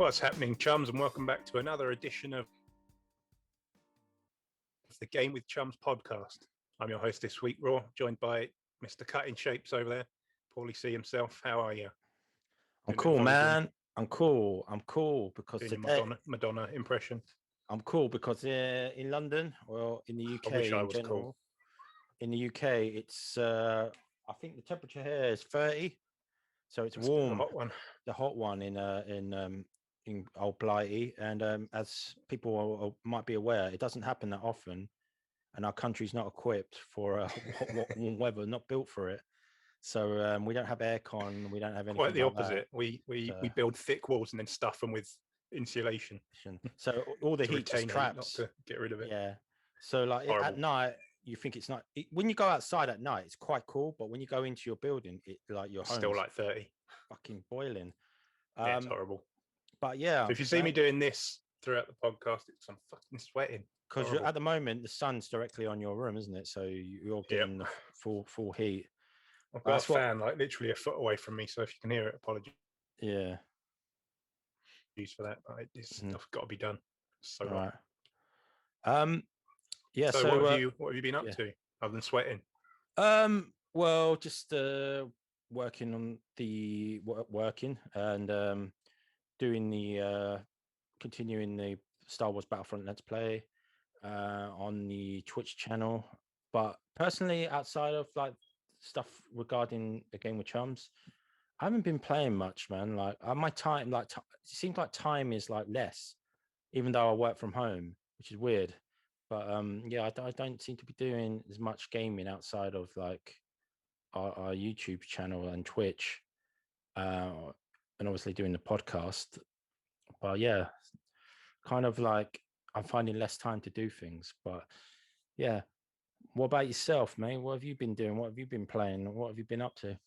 What's happening, chums, and welcome back to another edition of the Game with Chums podcast. I'm your host this week, Raw, joined by Mr. Cutting Shapes over there, Paulie C himself. How are you? I'm cool, man. I'm cool because doing today, Madonna impression. I'm cool because in London, well, in the UK I wish I in was general, cool. In the UK, it's I think the temperature here is 30, so it's That's warm. the hot one In Old Blighty, and as people might be aware, it doesn't happen that often, and our country's not equipped for warm weather, not built for it. So we don't have aircon, we don't have anything. Quite the like opposite. That. We build thick walls and then stuff them with insulation. So all the heat just traps. Not to get rid of it. Yeah. So like at night, you think it's not. When you go outside at night, it's quite cool, but when you go into your building, it like your home still like 30, fucking boiling. Yeah, it's horrible. But yeah, so if you see me doing this throughout the podcast, I'm fucking sweating. Because at the moment the sun's directly on your room, isn't it? So you're getting the full heat. I've got a fan like literally a foot away from me, so if you can hear it, apologies. Yeah. For that, this stuff's got to be done. So right. Yeah. So what have you been up to other than sweating? Well, just working on the working and doing the continuing the Star Wars Battlefront Let's Play on the Twitch channel. But personally, outside of like stuff regarding the Game with Chums, I haven't been playing much, man. Like my time, it seems like time is like less, even though I work from home, which is weird. But yeah, I don't seem to be doing as much gaming outside of like our YouTube channel and Twitch, and obviously doing the podcast. But yeah, kind of like I'm finding less time to do things. But yeah, what about yourself, mate? What have you been doing? What have you been playing? What have you been up to?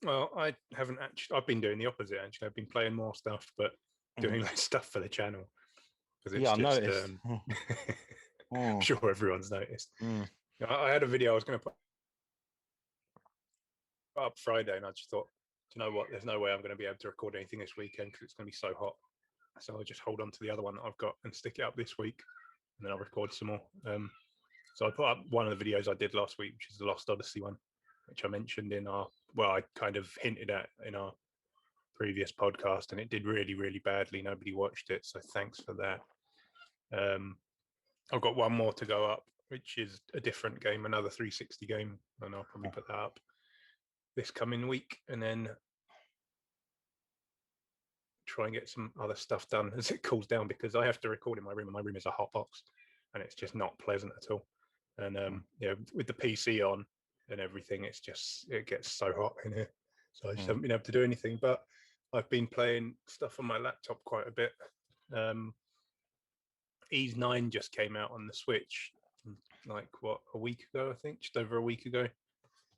Well, I haven't actually. I've been doing the opposite. Actually, I've been playing more stuff, but doing less stuff for the channel. Yeah, I noticed. I'm sure everyone's noticed. I had a video I was going to put up Friday, and I just thought, do you know what? There's no way I'm going to be able to record anything this weekend because it's going to be so hot. So I'll just hold on to the other one that I've got and stick it up this week, and then I'll record some more. So I put up one of the videos I did last week, which is the Lost Odyssey one, which I mentioned I kind of hinted at in our previous podcast, and it did really, really badly. Nobody watched it, so thanks for that. I've got one more to go up, which is a different game, another 360 game, and I'll probably put that up this coming week, and then try and get some other stuff done as it cools down, because I have to record in my room, and my room is a hot box, and it's just not pleasant at all. And with the PC on and everything, it gets so hot in here, so I just haven't been able to do anything. But I've been playing stuff on my laptop quite a bit. Ease 9 just came out on the Switch like a week ago, I think, just over a week ago.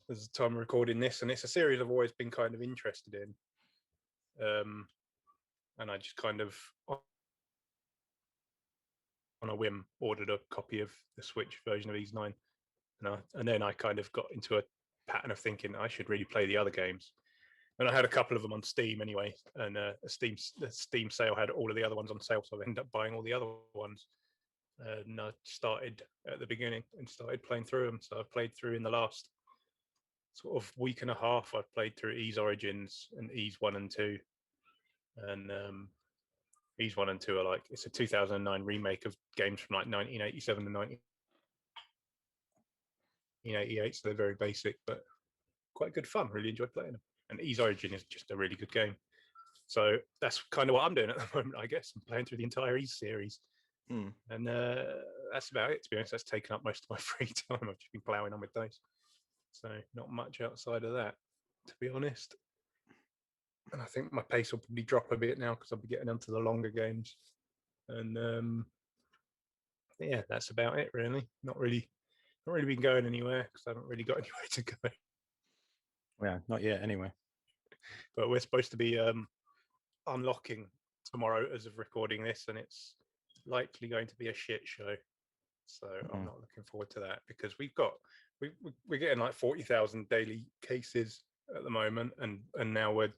There's the time of recording this, and it's a series I've always been kind of interested in. And I just kind of on a whim ordered a copy of the Switch version of Ease 9, and then I kind of got into a pattern of thinking I should really play the other games. And I had a couple of them on Steam anyway, and the Steam sale had all of the other ones on sale, so I ended up buying all the other ones. And I started at the beginning and started playing through them. So I've played through in the last sort of week and a half. I've played through Ease Origins and Ease 1 and 2. And Ease 1 and 2 are like, it's a 2009 remake of games from like 1987 and 1988. So they're very basic, but quite good fun. Really enjoyed playing them. And Ease Origin is just a really good game. So that's kind of what I'm doing at the moment, I guess. I'm playing through the entire Ease series. And that's about it, to be honest. That's taken up most of my free time. I've just been ploughing on with those. So not much outside of that, to be honest. And I think my pace will probably drop a bit now because I'll be getting onto the longer games. And yeah, that's about it, really. Not really been going anywhere because I haven't really got anywhere to go. Yeah, not yet anyway. But we're supposed to be unlocking tomorrow as of recording this, and it's likely going to be a shit show. So I'm not looking forward to that, because we're getting like 40,000 daily cases at the moment, and now we're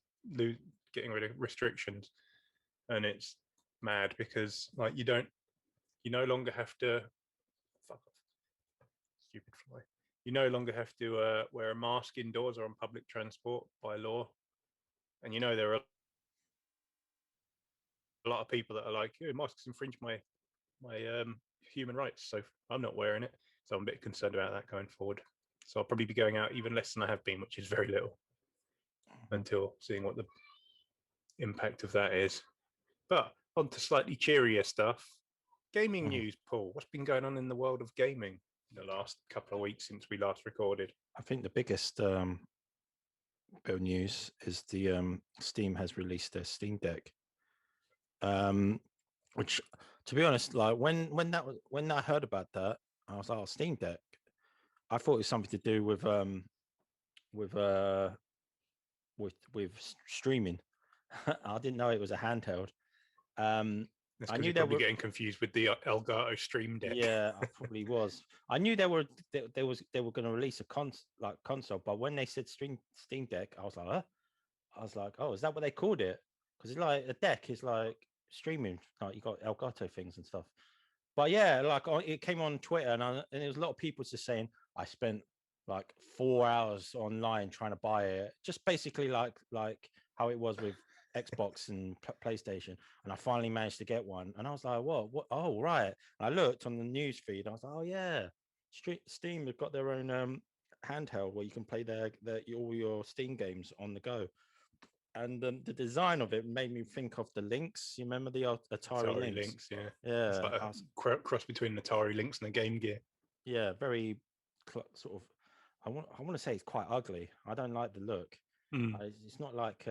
getting rid of restrictions. and it's mad because like you no longer have to fuck off, stupid fly. You no longer have to wear a mask indoors or on public transport by law, and there are a lot of people that are like, masks infringe my human rights, so I'm not wearing it. So I'm a bit concerned about that going forward. So I'll probably be going out even less than I have been, which is very little, until seeing what the impact of that is. But on to slightly cheerier stuff. Gaming news, Paul. What's been going on in the world of gaming in the last couple of weeks since we last recorded? I think the biggest bit of news is the Steam has released their Steam Deck. Which, to be honest, like when I heard about that, I was like, oh, Steam Deck. I thought it was something to do with streaming. I didn't know it was a handheld. I knew they were getting confused with the Elgato Stream Deck. Yeah, I probably was. I knew they were going to release a console, but when they said Steam Deck, I was like, huh? I was like, oh, is that what they called it? Because it's like a deck is like streaming, like you got Elgato things and stuff. But yeah, like it came on Twitter, and there was a lot of people just saying I spent like 4 hours online trying to buy it, just basically like how it was with Xbox and PlayStation, and I finally managed to get one. And I was like, what? Oh, right. And I looked on the news feed. I was like, oh yeah, Steam have got their own handheld where you can play all your Steam games on the go. And the design of it made me think of the Lynx. You remember the Atari Lynx? Yeah. Yeah. It's like a cross between an Atari Lynx and a Game Gear. Yeah, very sort of. I want to say it's quite ugly. I don't like the look. It's not like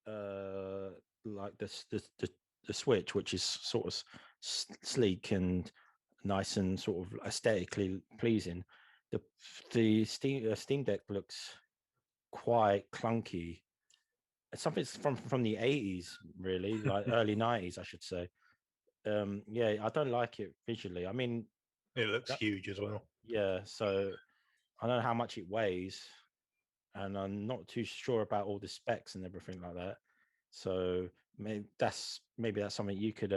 the Switch, which is sort of sleek and nice and sort of aesthetically pleasing. The Steam Deck looks quite clunky. It's something from the 80s, really, like early 90s, I should say. Yeah, I don't like it visually. I mean, it looks huge as well. Yeah, so I don't know how much it weighs, and I'm not too sure about all the specs and everything like that. So maybe that's something you could,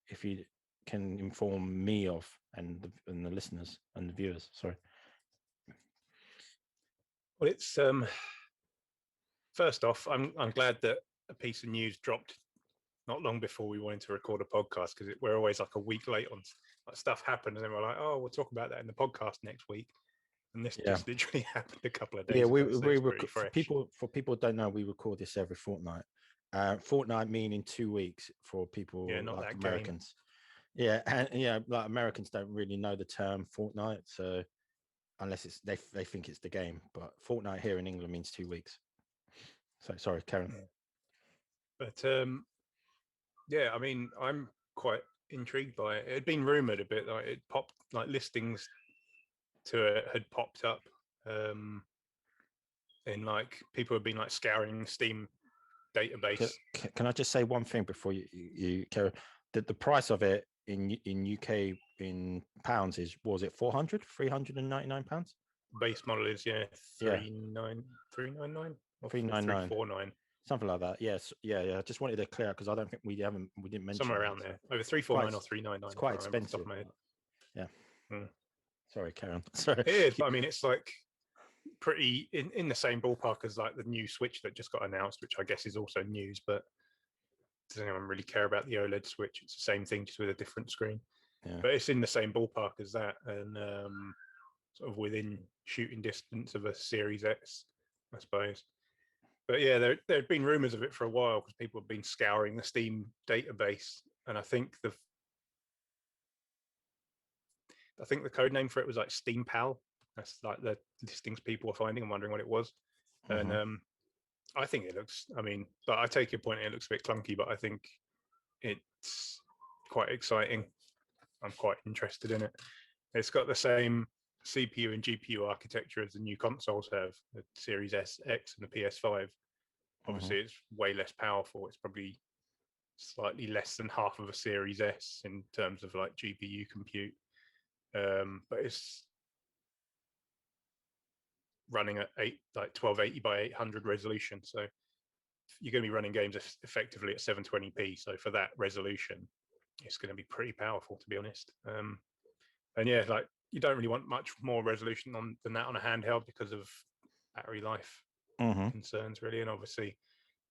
if you can, inform me of, and the listeners and the viewers. Sorry. Well, it's first off, I'm glad that a piece of news dropped not long before we wanted to record a podcast, because we're always like a week late on stuff happened, and then we're like, oh, we'll talk about that in the podcast next week. And this just literally happened a couple of days ago. For people who don't know, we record this every fortnight. Fortnight meaning 2 weeks for people like Americans. Game. Yeah, and like Americans don't really know the term fortnight, so unless it's they think it's the game. But fortnight here in England means 2 weeks. So sorry, Karen. Yeah. But yeah, I mean, I'm quite intrigued by it. It had been rumored a bit, like it popped, like listings to it had popped up, and like people have been like scouring Steam database. Can I just say one thing before you Karen? The price of it in UK in pounds was it 399 pounds? Base model is 399 or 349, something like that. Yes, yeah. I just wanted to clear because I don't think we didn't mention somewhere around there, over 349 or 399. It's quite expensive. Yeah. Sorry, Karen. Sorry. It is, but I mean, it's like pretty in the same ballpark as like the new Switch that just got announced, which I guess is also news. But does anyone really care about the OLED Switch? It's the same thing, just with a different screen. Yeah. But it's in the same ballpark as that, and sort of within shooting distance of a Series X, I suppose. But yeah, there had been rumors of it for a while because people have been scouring the Steam database, and I think the code name for it was like Steam Pal. That's like the listings people were finding and wondering what it was. Mm-hmm. And I think it looks, but I take your point, it looks a bit clunky, but I think it's quite exciting. I'm quite interested in it. It's got the same CPU and GPU architecture as the new consoles have, the Series S, X, and the PS5. Obviously, it's way less powerful. It's probably slightly less than half of a Series S in terms of like GPU compute. But it's running at 1280 by 800 resolution, so you're going to be running games effectively at 720p. So for that resolution, it's going to be pretty powerful, to be honest. And yeah, like you don't really want much more resolution than that on a handheld because of battery life concerns, really. And obviously,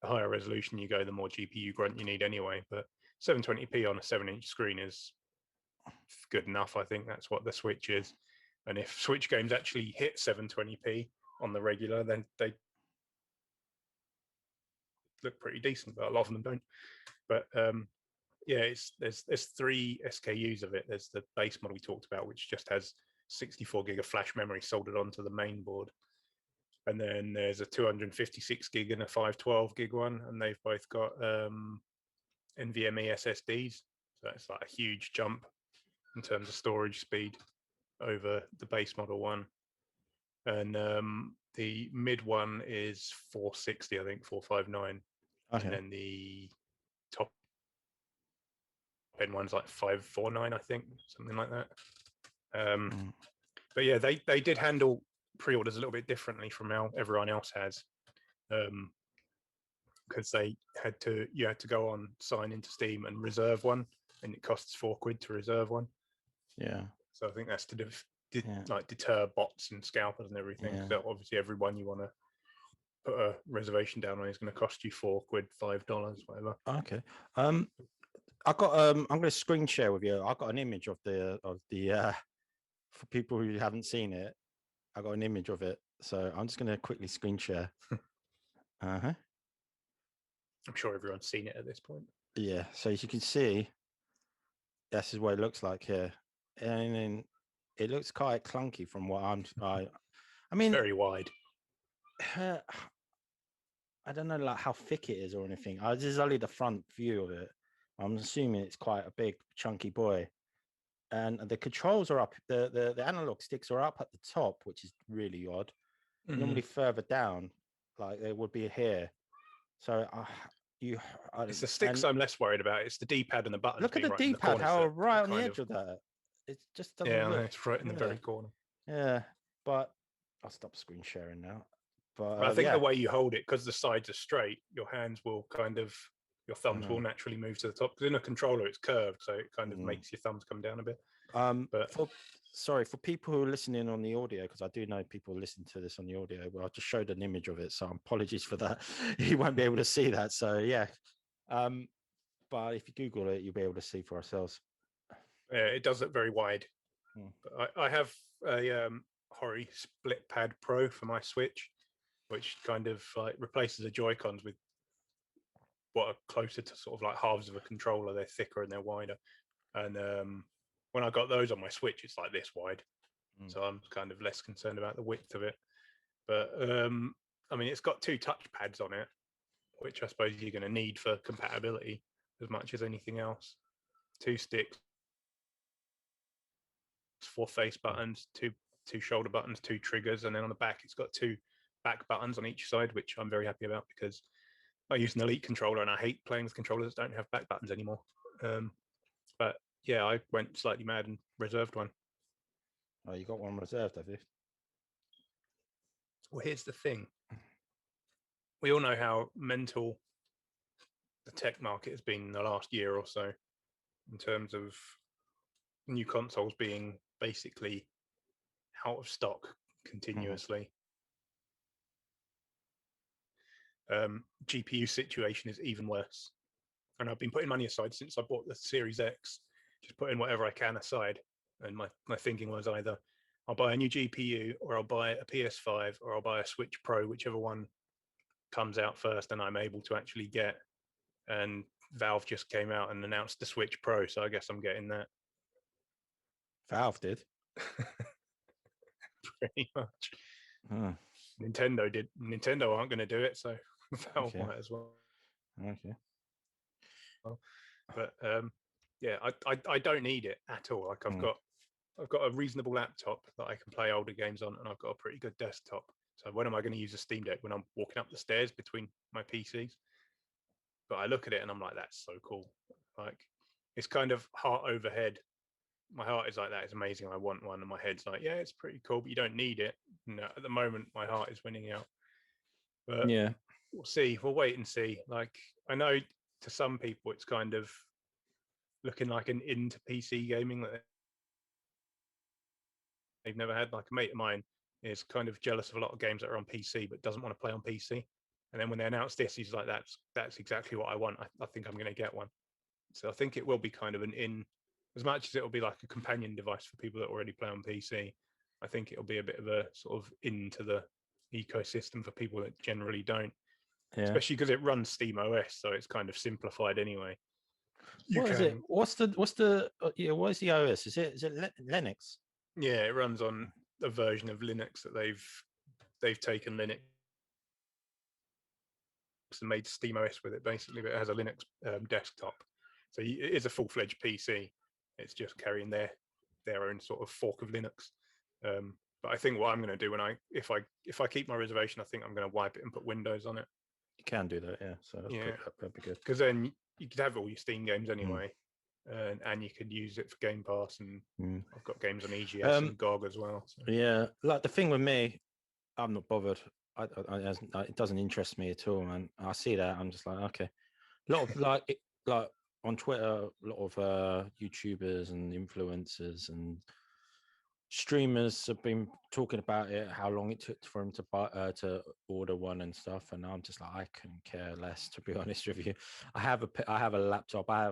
the higher resolution you go, the more GPU grunt you need anyway. But 720p on a 7-inch screen is good enough. I think that's what the Switch is. And if Switch games actually hit 720p on the regular, then they look pretty decent, but a lot of them don't. But yeah, there's 3 SKUs of it. There's the base model we talked about, which just has 64 gig of flash memory soldered onto the main board. And then there's a 256 gig and a 512 gig one, and they've both got NVMe SSDs. So that's like a huge jump in terms of storage speed over the base model one. And the mid one is 460, I think 459. Okay. And then the top end one's like 549, I think, something like that. But yeah, they did handle pre-orders a little bit differently from how everyone else has, because you had to go on, sign into Steam and reserve one, and it costs £4 to reserve one. Yeah. So I think that's to like deter bots and scalpers and everything. Yeah. So obviously everyone you want to put a reservation down on is going to cost you £4, $5, whatever. Okay. I got I'm going to screen share with you. I got an image of the for people who haven't seen it. I got an image of it, so I'm just going to quickly screen share. I'm sure everyone's seen it at this point. Yeah. So as you can see, this is what it looks like here, and then it looks quite clunky from what I mean, it's very wide. I don't know like how thick it is or anything. This is only the front view of it. I'm assuming it's quite a big, chunky boy. And the controls are up. The analog sticks are up at the top, which is really odd. Normally further down, like they would be here. So it's the sticks I'm less worried about. It's the D-pad and the buttons. Look at the D-pad, how right on the edge of that. It just doesn't look. It's right in the very corner. Yeah, but I'll stop screen sharing now. But I think the way you hold it, because the sides are straight, your hands will your thumbs will naturally move to the top. Because in a controller, it's curved, so it kind of makes your thumbs come down a bit. But for people who are listening on the audio, because I do know people listen to this on the audio. Well, I just showed an image of it, so apologies for that. You won't be able to see that. So yeah, but if you Google it, you'll be able to see for ourselves. Yeah, it does look very wide. But I have a Hori Split Pad Pro for my Switch, which kind of like replaces the Joy-Cons with what are closer to sort of like halves of a controller. They're thicker and they're wider. And when I got those on my Switch, it's like this wide. So I'm kind of less concerned about the width of it. But I mean, it's got 2 touch pads on it, which I suppose you're going to need for compatibility as much as anything else. 2 sticks, 4 face buttons, 2 shoulder buttons, 2 triggers, and then on the back it's got 2 back buttons on each side, which I'm very happy about because I use an Elite controller and I hate playing with controllers that don't have back buttons anymore. But yeah, I went slightly mad and reserved one. Oh, you got one reserved, have you? Well, here's the thing. We all know how mental the tech market has been in the last year or so in terms of new consoles being basically out of stock continuously. GPU situation is even worse. And I've been putting money aside since I bought the Series X, just putting whatever I can aside. And my thinking was either I'll buy a new GPU or I'll buy a PS5 or I'll buy a Switch Pro, whichever one comes out first and I'm able to actually get. And Valve just came out and announced the Switch Pro, so I guess I'm getting that. Valve did? Pretty much. Nintendo did. Nintendo aren't going to do it, so Valve might as well. Okay. But yeah, I don't need it at all. Like I've got a reasonable laptop that I can play older games on, and I've got a pretty good desktop. So when am I going to use a Steam Deck? When I'm walking up the stairs between my PCs? But I look at it and I'm like, that's so cool. Like it's kind of heart over head. My heart is like, that is amazing. I want one. And my head's like, yeah, it's pretty cool, but you don't need it. No, at the moment, my heart is winning out. But yeah, we'll see. We'll wait and see. Like, I know to some people it's kind of looking like an into PC gaming that they've never had. Like a mate of mine is kind of jealous of a lot of games that are on PC but doesn't want to play on PC. And then when they announced this, he's like, "That's exactly what I want. I think I'm going to get one." So I think it will be kind of an in, as much as it will be like a companion device for people that already play on PC. I think it'll be a bit of a sort of into the ecosystem for people that generally don't, especially because it runs Steam OS, so it's kind of simplified anyway. What is it? What's the what is the OS? Is it Linux? Yeah, it runs on a version of Linux that they've taken Linux and made Steam OS with it basically, but it has a Linux desktop, so it is a full-fledged PC. It's just carrying their own sort of fork of Linux. But I think what I'm going to do if I keep my reservation, I think I'm going to wipe it and put Windows on it. You can do that, yeah. So that'd be good, because then you could have all your Steam games anyway, and you could use it for Game Pass. And I've got games on EGS and GOG as well. So. Yeah, like the thing with me, I'm not bothered. It doesn't interest me at all, man. I see that, I'm just like, okay. A lot of like on Twitter, a lot of YouTubers and influencers and streamers have been talking about it, how long it took for him to buy to order one and stuff, and I'm just like, I couldn't care less, to be honest with you. I have a laptop. I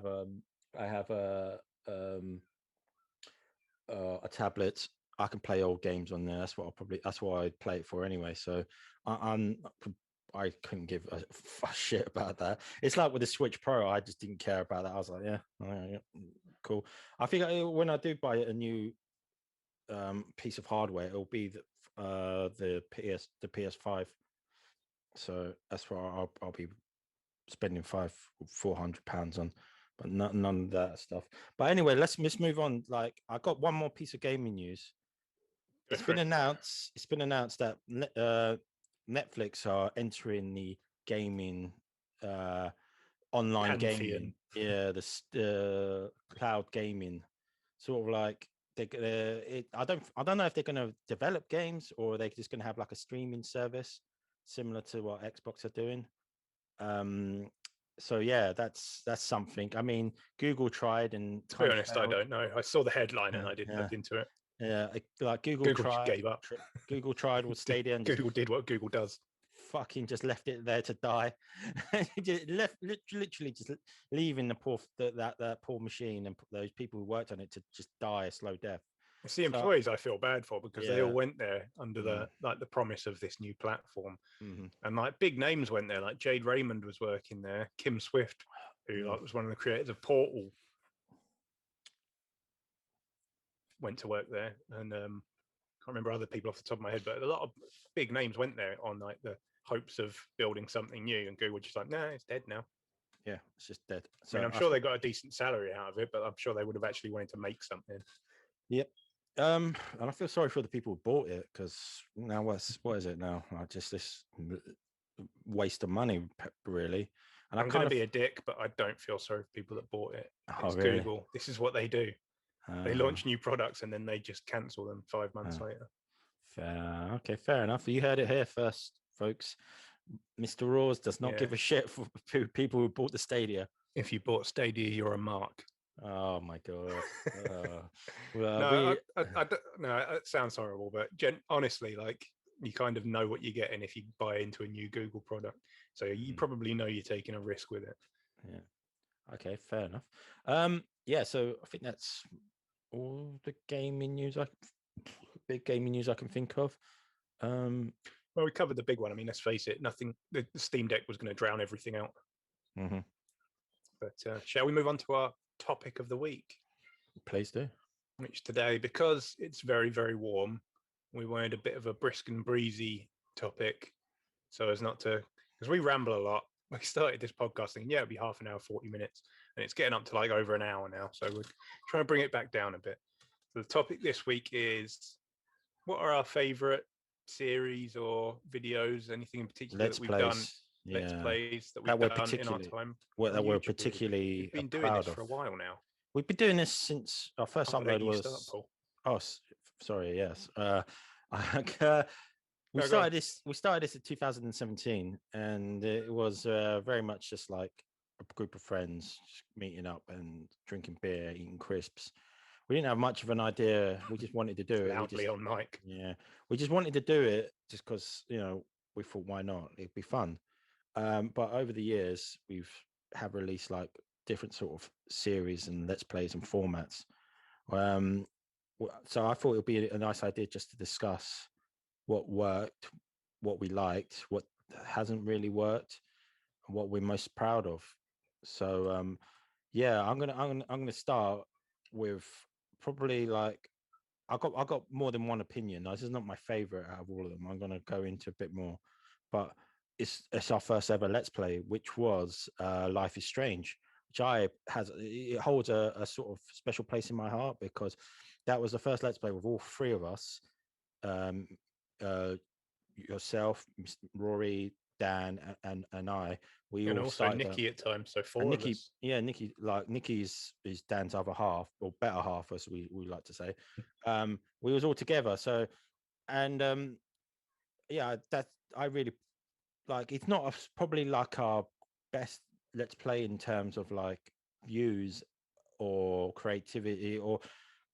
have a tablet. I can play old games on there. That's what I'd play it for anyway. So I couldn't give a shit about that. It's like with the Switch Pro, I just didn't care about that. I was like, yeah, cool. I think when I do buy a new piece of hardware, it'll be the PS5. So that's what I'll be spending £400 on, but none of that stuff. But anyway, let's move on. Like, I got one more piece of gaming news. It's been announced that Netflix are entering the gaming online Pantheon. gaming, the cloud gaming, sort of like I don't know if they're going to develop games or they're just going to have like a streaming service similar to what Xbox are doing. So yeah, that's something. I mean, Google tried, and to be honest, I don't know. I saw the headline and I didn't look into it. Yeah, like Google tried, gave up. Google tried with Stadia, and Google did what Google does. Fucking just left it there to die. literally just leaving that poor machine and the people who worked on it to just die a slow death. It's the employees I feel bad for, because they all went there under the promise of this new platform, and like big names went there. Like Jade Raymond was working there, Kim Swift, who was one of the creators of Portal, went to work there, and can't remember other people off the top of my head, but a lot of big names went there on like the hopes of building something new, and Google just like, it's dead now. Yeah, it's just dead. So I mean, I'm sure they got a decent salary out of it, but I'm sure they would have actually wanted to make something. Yep. And I feel sorry for the people who bought it, because now what is it now? Just this waste of money, really. And I'm going to be a dick, but I don't feel sorry for people that bought it. It's really? Google. This is what they do. They launch new products and then they just cancel them 5 months later. Fair enough. You heard it here first, folks. Mr. Rawls does not give a shit for people who bought the Stadia. If you bought Stadia, you're a mark. Oh my god. It sounds horrible, but honestly, like, you kind of know what you're getting if you buy into a new Google product. So you probably know you're taking a risk with it. Yeah. Okay, fair enough. So I think that's all the gaming news big gaming news I can think of. Well, we covered the big one. I mean, let's face it, the Steam Deck was going to drown everything out. But shall we move on to our topic of the week? Please do. Which today, because it's very, very warm, we wanted a bit of a brisk and breezy topic, so as not to, because we ramble a lot. We started this podcast thinking, it'll be half an hour, 40 minutes, and it's getting up to like over an hour now. So we're trying to bring it back down a bit. So the topic this week is, what are our favorite series or videos, anything in particular that we've done? Let's plays that we've done in our time. That we're particularly been doing this for a while now. We've been doing this since our first upload was. Oh, sorry. Yes. We No, go on. started this. We started this in 2017, and it was very much just like a group of friends just meeting up and drinking beer, eating crisps. We didn't have much of an idea. We just wanted to do it. Loudly on mic. Yeah, we just wanted to do it just because we thought why not? It'd be fun. But over the years, we've have released like different sort of series and let's plays and formats. Um, so I thought it would be a nice idea just to discuss what worked, what we liked, what hasn't really worked, and what we're most proud of. So yeah, I'm gonna start with probably like I got more than one opinion. This is not my favorite out of all of them. I'm gonna go into a bit more, but it's our first ever Let's Play, which was Life is Strange, which it holds a sort of special place in my heart because that was the first Let's Play with all three of us. Um, uh, Yourself, Rory, Dan, and I. We And all also started Nikki at times. So and four of Nikki, us. yeah, Nikki, like Nikki's is Dan's other half or better half, as we like to say. We was all together. So and yeah, that I really like. It's not probably like our best Let's Play in terms of like views or creativity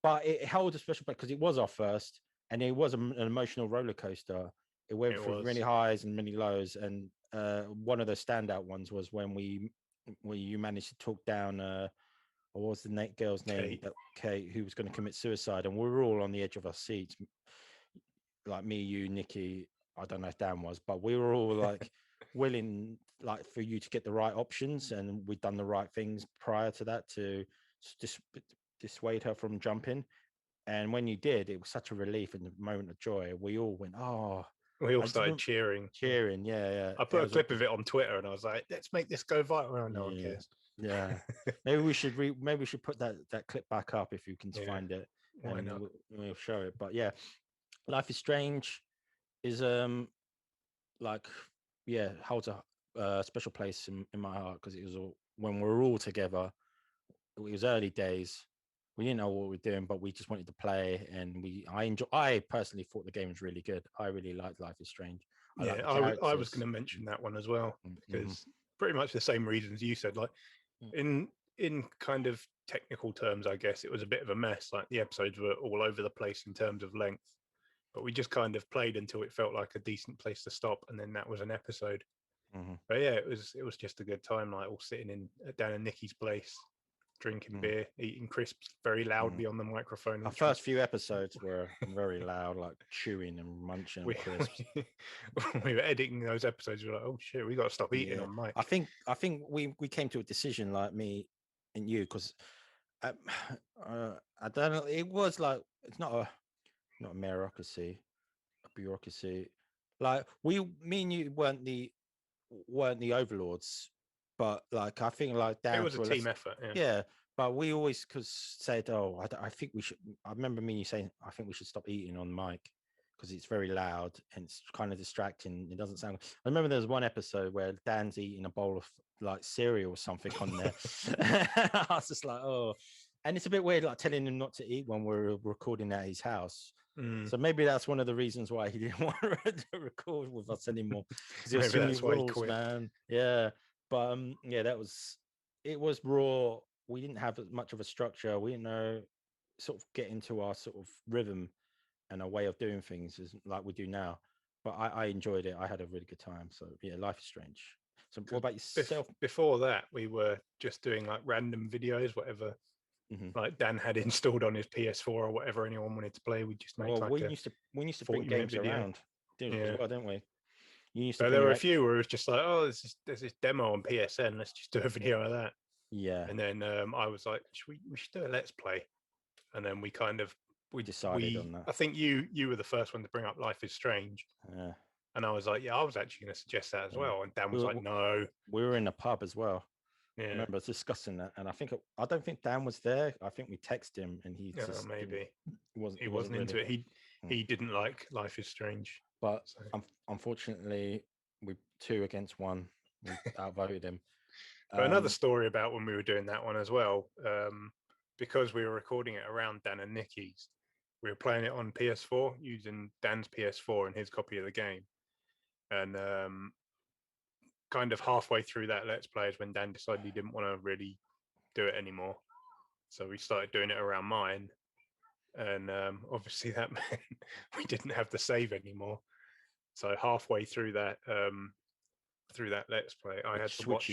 but it held a special place because it was our first and it was an emotional roller coaster. It went It through many was highs and many lows, and one of the standout ones was when you managed to talk down what was the girl's name, Kate. that Kate, who was going to commit suicide, and we were all on the edge of our seats, like me, you, Nikki. I don't know if Dan was, but we were all like willing, like for you to get the right options, and we'd done the right things prior to that to dis- dissuade her from jumping. And when you did, it was such a relief and a moment of joy. We all went, "Oh!" We all I just started remember cheering. cheering. Yeah, yeah. I It put a was clip of it on Twitter and I was like, let's make this go viral. Oh, no one yeah, cares. yeah. Maybe we should put that clip back up if you can Yeah, find it, why and not? we'll show it. But yeah, Life is Strange is like yeah holds a special place in my heart because it was all when we were all together. It was early days. We didn't know what we were doing, but we just wanted to play, and I personally thought the game was really good. I really liked Life is Strange. I like Yeah, the I was going characters. to mention that one as well Mm-hmm. because pretty much the same reasons you said. Like in kind of technical terms, I guess it was a bit of a mess. Like the episodes were all over the place in terms of length, but we just kind of played until it felt like a decent place to stop, and then that was an episode. Mm-hmm. But yeah, it was just a good time. Like all sitting in down in Nikki's place, drinking Mm-hmm. beer, eating crisps very Mm-hmm. loudly on the microphone, Our which first few episodes were very loud, like chewing and munching on we crisps. we, we were editing those episodes. We were like, oh shit, we got to stop eating Yeah, on mic. I think we came to a decision, like me and you, because um, I don't know. It was like it's not a meritocracy, a bureaucracy. Like me and you weren't the overlords, but like I think like It down was a to a team less, effort. Yeah, yeah. But we always cause said, oh, I think we should. I remember me and you saying, I think we should stop eating on mic because it's very loud and it's kind of distracting. It doesn't sound. I remember there was one episode where Dan's eating a bowl of like cereal or something on there. I was just like, oh, and it's a bit weird, like telling him not to eat when we're recording at his house. mm, So maybe that's one of the reasons why he didn't want to record with us anymore because there was maybe too many that's why he rules, quit. man. Yeah, but yeah, it was raw. We didn't have as much of a structure. We didn't know sort of get into our sort of rhythm and a way of doing things as like we do now. But I enjoyed it. I had a really good time. So yeah, Life is Strange. So what Because about yourself? before that, we were just doing like random videos, whatever. Hmm. Like Dan had installed on his PS4 or whatever anyone wanted to play. We just make Well, like a we used to bring 40-minute games video. around as Yeah. well, don't we? You used to But bring there were your a few where it was just like, oh, there's this demo on PSN. Let's just do a video of that. yeah. And then I was like, we should do a let's play. And then we kind of Decided on that. I think you were the first one to bring up Life is Strange. Yeah. And I was like, yeah, I was actually going to suggest that as Yeah. well. And Dan We was were, like, no. we were in a pub as well. I Yeah, remember us discussing that, and I don't think Dan was there. I think we texted him, and he just didn't. maybe He he wasn't wasn't really. into it. He Mm. he didn't like Life is Strange. But So, unfortunately, we 2 against 1. We outvoted him. but another Um, story about when we were doing that one as well, because we were recording it around Dan and Nikki's, we were playing it on PS4 using Dan's PS4 and his copy of the game. And kind of halfway through that Let's Play is when Dan decided he didn't want to really do it anymore. So we started doing it around mine. And obviously that meant we didn't have the save anymore. So halfway through that Let's Play, I had to watch.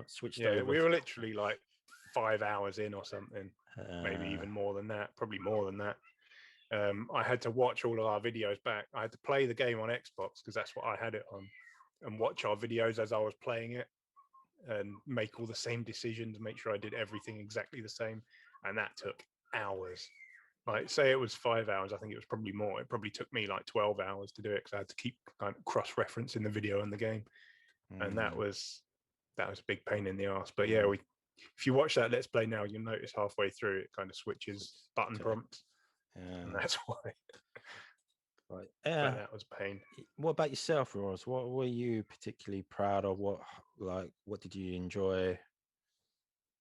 Switched over. We were literally like 5 hours in or something, maybe even more than that, probably more than that. I had to watch all of our videos back. I had to play the game on Xbox because that's what I had it on, and watch our videos as I was playing it and make all the same decisions, make sure I did everything exactly the same. And that took hours. Like, say it was 5 hours, I think it was probably more. It probably took me like 12 hours to do it because I had to keep kind of cross-referencing the video and the game. And that was a big pain in the ass. But yeah, if you watch that Let's Play now, you'll notice halfway through it kind of switches button prompts. And that's why. Right. But that was pain. What about yourself, Ross? What were you particularly proud of? What did you enjoy?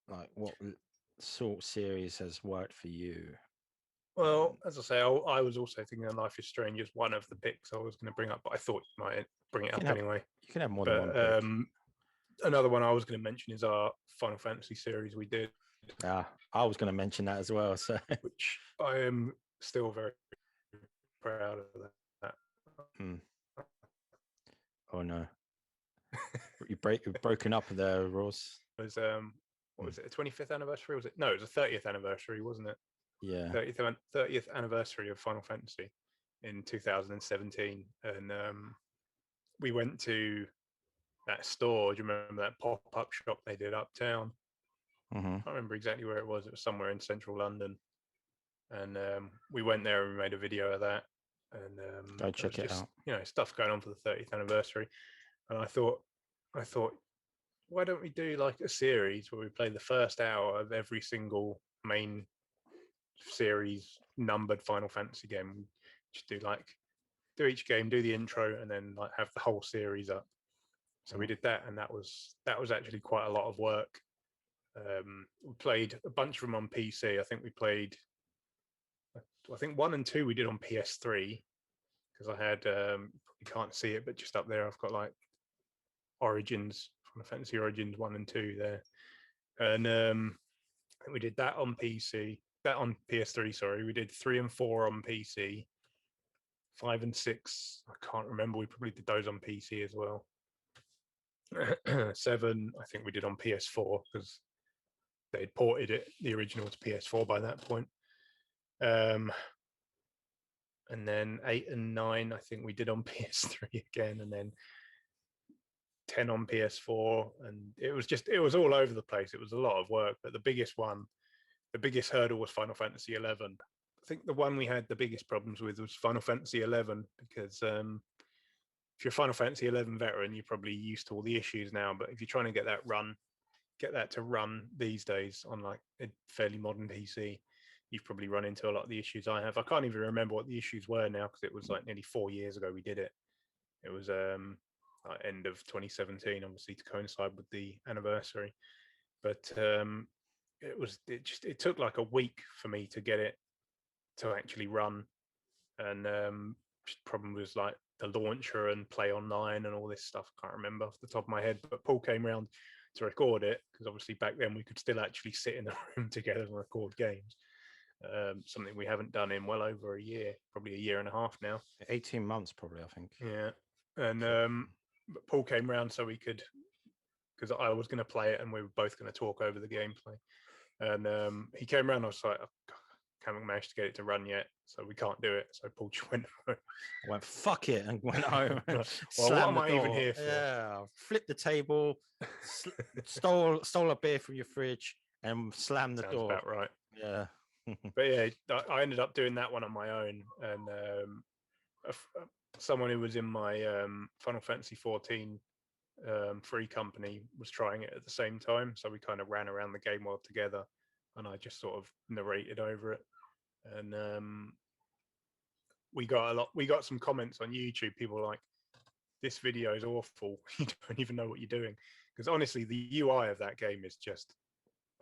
Like, what sort of series has worked for you? Well, as I say, I was also thinking of Life is Strange as one of the picks I was going to bring up, but I thought you might bring it up anyway. You can have more than one pick. Another one I was going to mention is our Final Fantasy series we did. I was going to mention that as well. So, which I am still very proud of that. Oh no, you've broken up there, Ross. It was what was it? A 25th anniversary? Was it? No, it was a 30th anniversary, wasn't it? Yeah, 30th anniversary of Final Fantasy in 2017, and we went to that store. Do you remember that pop-up shop they did uptown? I can't remember exactly where it was. It was somewhere in central London, and we went there and we made a video of that. And go check it out. You know, stuff going on for the 30th anniversary, and I thought, why don't we do like a series where we play the first hour of every single main series numbered Final Fantasy game? Just do each game, do the intro, and then like have the whole series up. So we did that, and that was actually quite a lot of work. We played a bunch of them on PC. I think 1 and 2 we did on PS3 because I had you can't see it, but just up there I've got like Origins, Final Fantasy Origins 1 and 2 there, and I think we did that on PC. That on PS3, sorry. We did 3 and 4 on PC. 5 and 6, I can't remember. We probably did those on PC as well. 7, I think we did on PS4 because they'd ported the original to PS4 by that point. And then 8 and 9, I think we did on PS3 again, and then 10 on PS4, and it was all over the place. It was a lot of work, but the biggest hurdle was Final Fantasy 11. I think the one we had the biggest problems with was Final Fantasy 11 because if you're a Final Fantasy 11 veteran, you're probably used to all the issues now. But if you're trying to get that to run these days on like a fairly modern PC, you've probably run into a lot of the issues I have. I can't even remember what the issues were now because it was like nearly 4 years ago we did it. It was end of 2017, obviously to coincide with the anniversary. But it took like a week for me to get it to actually run, and the problem was like the launcher and play online and all this stuff. I can't remember off the top of my head, but Paul came around to record it because obviously back then we could still actually sit in the room together and record games, something we haven't done in well over a year, probably a year and a half now. 18 months probably, I think. Yeah. And but Paul came around so we could, because I was going to play it and we were both going to talk over the gameplay, and he came around. I was like, haven't managed to get it to run yet, so we can't do it. So Paul just went home. I went, fuck it, and went home. Well, what am I even here for? Yeah, flipped the table, stole a beer from your fridge, and slammed the door. About right. Yeah. But yeah, I ended up doing that one on my own, and someone who was in my Final Fantasy 14 free company was trying it at the same time, so we kind of ran around the game world together, and I just sort of narrated over it. And we got some comments on YouTube. People were like, this video is awful. You don't even know what you're doing. Because honestly, the UI of that game is just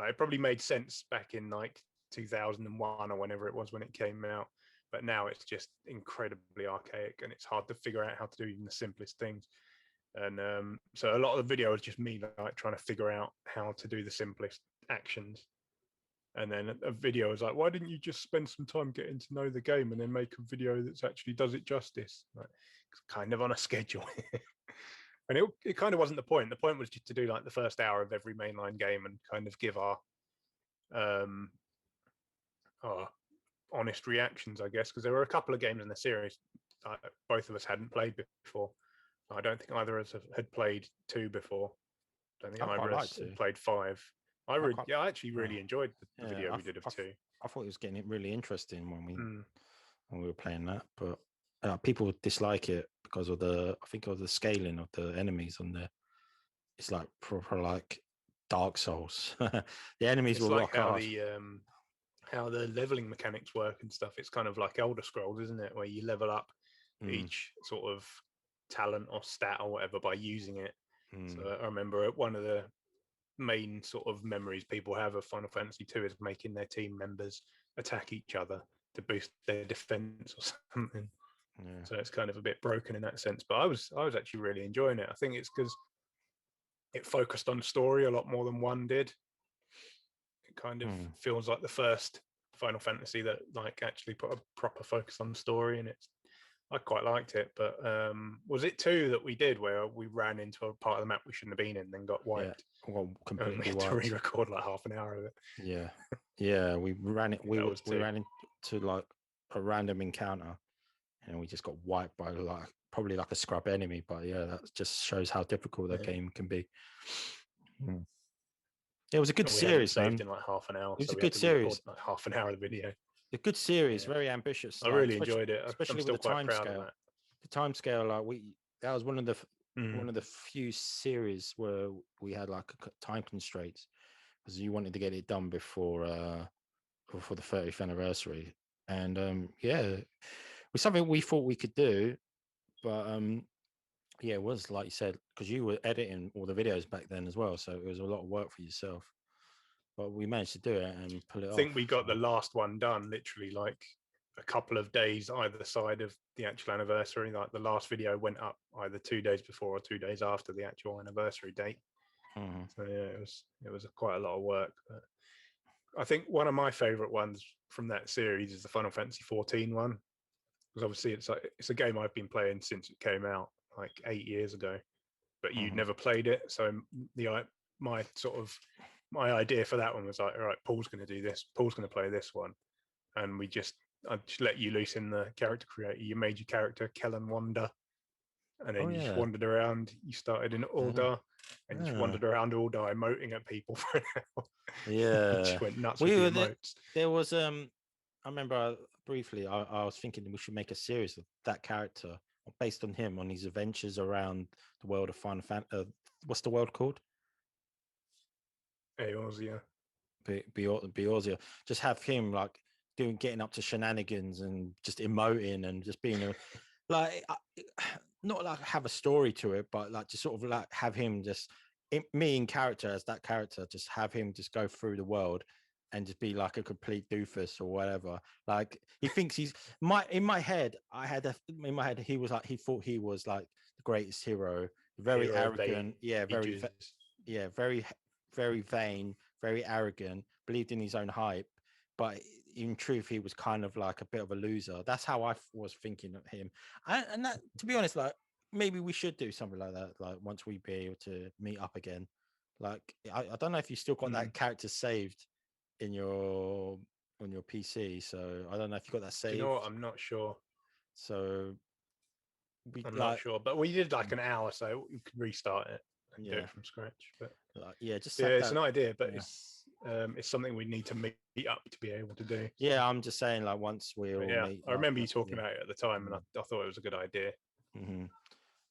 it probably made sense back in like 2001 or whenever it was when it came out. but now it's just incredibly archaic and it's hard to figure out how to do even the simplest things. And so a lot of the video is just me like trying to figure out how to do the simplest actions. And then a video is like, why didn't you just spend some time getting to know the game and then make a video that actually does it justice? Like, it's kind of on a schedule. And it kind of wasn't the point. The point was just to do like the first hour of every mainline game and kind of give our honest reactions, I guess, because there were a couple of games in the series both of us hadn't played before. I don't think either of us had played 2 before. I don't think either of us had played 5. I actually really enjoyed the video we did of 2. I thought it was getting really interesting when we were playing that, but people dislike it because of the scaling of the enemies on there. It's like proper like Dark Souls. The enemies will like rock how the leveling mechanics work and stuff. It's kind of like Elder Scrolls, isn't it, where you level up each sort of talent or stat or whatever by using it. So I remember one of the main sort of memories people have of Final Fantasy 2 is making their team members attack each other to boost their defense or something. So it's kind of a bit broken in that sense, but I was actually really enjoying it. I think it's because it focused on story a lot more than 1 did. It kind of feels like the first Final Fantasy that like actually put a proper focus on the story, and I quite liked it. But was it 2 that we did where we ran into a part of the map we shouldn't have been in, then got wiped? Completely we had to re-record like half an hour of it. Yeah, we ran it. We ran into like a random encounter, and we just got wiped by like probably like a scrub enemy. But yeah, that just shows how difficult that game can be. It was a good series, saved in like half an hour. It was a good series. Like half an hour of the video. A good series, very ambitious. I really enjoyed it, especially with the time scale. The time scale, like that was one of the few series where we had like time constraints because you wanted to get it done before the 30th anniversary, and it was something we thought we could do, but it was like you said, because you were editing all the videos back then as well, so it was a lot of work for yourself. But we managed to do it and pull it off. I think we got the last one done literally like a couple of days either side of the actual anniversary. Like the last video went up either 2 days before or 2 days after the actual anniversary date. So yeah, it was quite a lot of work. But I think one of my favorite ones from that series is the Final Fantasy 14 one, because obviously it's a game I've been playing since it came out like 8 years ago, but you'd never played it. So my idea for that one was like, all right, Paul's going to do this. Paul's going to play this one, and I just let you loose in the character creator. You made your character Kellen Wander, and then you just wandered around. You started in Ul'dah, and you just wandered around Ul'dah emoting at people for an hour. Just went nuts with the emotes. There was I remember briefly. I was thinking we should make a series of that character based on him, on his adventures around the world of Final Fantasy. What's the world called? Eorzea. Eorzea. Just have him like getting up to shenanigans and just emoting and just being like not like have a story to it, but like just sort of like have him just me in character as that character, just have him just go through the world and just be like a complete doofus or whatever. Like he thinks in my head he was like, he thought he was like the greatest hero, very arrogant, very very vain, very arrogant, believed in his own hype, but in truth he was kind of like a bit of a loser. That's how I was thinking of him, and that, to be honest, like maybe we should do something like that, like once we be able to meet up again. Like I don't know if you still got that character saved on your PC, so I don't know if you got that saved. You know what? I'm not sure. So I'm not sure, but we did like an hour, so we could restart it and do it from scratch. But it's an idea, but it's something we need to meet up to be able to do. Yeah, I'm just saying, like once we all meet. I remember you talking about it at the time, and I thought it was a good idea.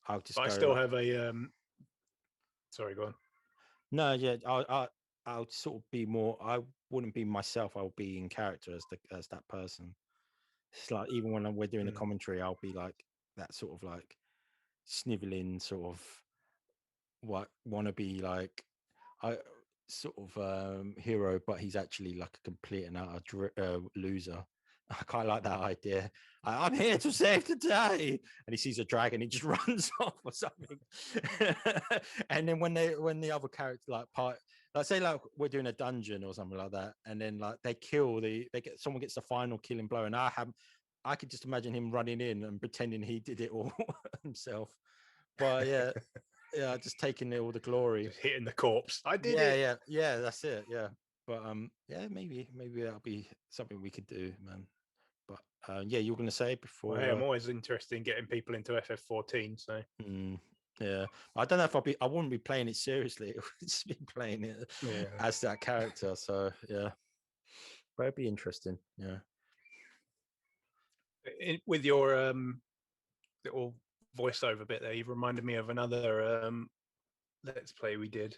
I still have a. Sorry, go on. No, yeah, I'll sort of be more. I wouldn't be myself. I'll be in character as that person. It's like even when we're doing the commentary, I'll be like that sort of like sniveling sort of what want to be like hero, but he's actually like a complete and utter loser. I quite like that idea. I'm here to save the day, and he sees a dragon, he just runs off or something. And then when the other character like say like we're doing a dungeon or something like that, and then like someone gets the final killing blow, and I could just imagine him running in and pretending he did it all himself. But yeah, just taking all the glory, just hitting the corpse. I did it. Yeah, that's it. Yeah, but yeah, maybe that'll be something we could do, man. But yeah, you were going to say before. Well, hey, I'm always interested in getting people into FF14. So yeah, I don't know if I wouldn't be playing it seriously. I would just be playing it as that character. So yeah, but it'd be interesting. Yeah. With your little voiceover bit there, you've reminded me of another let's play we did.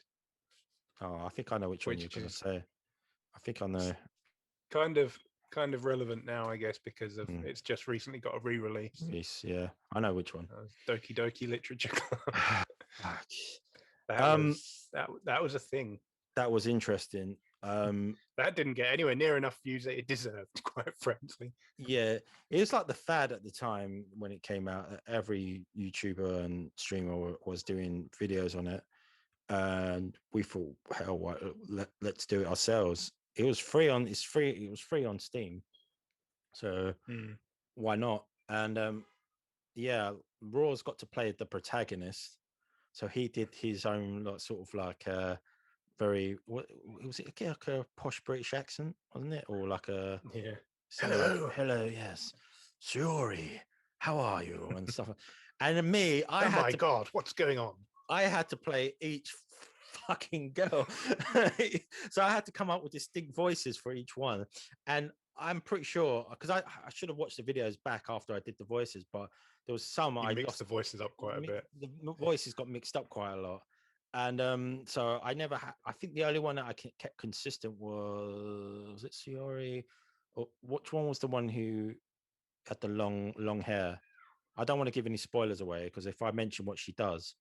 Oh, I think I know which one you're going to say. I think I know. Kind of relevant now, I guess, because of it's just recently got a re-release. Yes, yeah, I know which one. Doki Doki Literature Club. That was a thing. That was interesting. That didn't get anywhere near enough views that it deserved, quite frankly. Yeah, it was like the fad at the time when it came out. Every YouTuber and streamer was doing videos on it, and we thought, hell, let's do it ourselves. It was free on. It was free on Steam, so why not? And yeah, Raw's got to play the protagonist, so he did his own sort of like very what was it like a posh British accent, wasn't it, or like a hello, yes, Shiori, how are you, and stuff. And me, my God, what's going on? I had to play each fucking girl. So I had to come up with distinct voices for each one. And I'm pretty sure, because I should have watched the videos back after I did the voices, but there was some I mixed the voices up quite a bit. The voices got mixed up quite a lot. And so I never I think the only one that I kept consistent was it Shiori? Or which one was the one who had the long hair? I don't want to give any spoilers away, because if I mention what she does,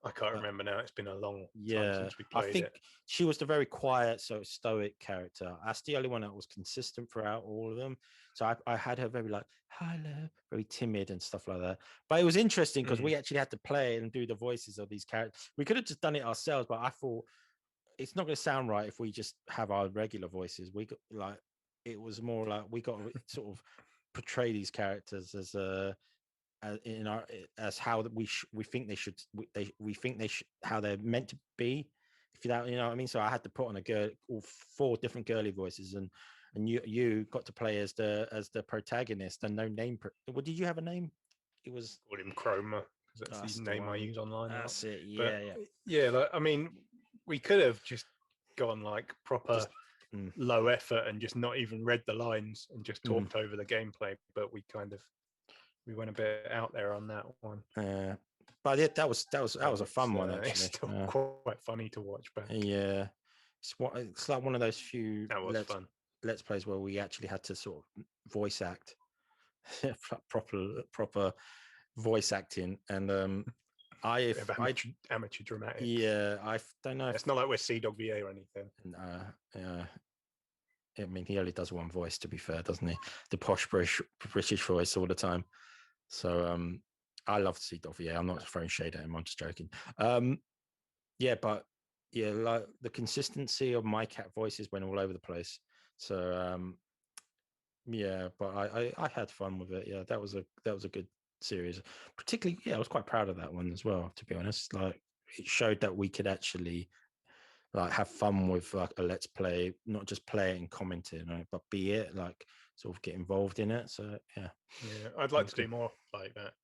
I can't remember now. It's been a long time since we played I think she was the very quiet, so stoic character. That's the only one that was consistent throughout all of them. So I had her very like, hello, very timid and stuff like that. But it was interesting because we actually had to play and do the voices of these characters. We could have just done it ourselves, but I thought it's not going to sound right if we just have our regular voices. We got like, it was more like we got to sort of portray these characters as how we think they should how they're meant to be, if you know what I mean. So I had to put on all 4 different girly voices, and you got to play as the protagonist and no name. Well, did you have a name? It was called him Chroma, because that's the name I use online. That's it. Yeah. Like, I mean, we could have just gone like proper low effort and just not even read the lines and just talked over the gameplay, but we went a bit out there on that one. But yeah, that was a fun one. Actually, it's still quite funny to watch back. Yeah, it's like one of those few let's plays where we actually had to sort of voice act, proper voice acting, and amateur dramatics. Yeah, I don't know. It's not like we're CDog VA or anything. Yeah. I mean, he only does one voice, to be fair, doesn't he? The posh British voice all the time. So I love to see Dovier. I'm not throwing shade at him. I'm just joking. Yeah, but yeah, like the consistency of my cat voices went all over the place. So yeah, but I had fun with it. Yeah, that was a good series. Particularly, yeah, I was quite proud of that one as well, to be honest. Like, it showed that we could actually like have fun with like a let's play, not just play it and comment it, right? But be it, like sort of get involved in it. So yeah, I'd like to do more like that.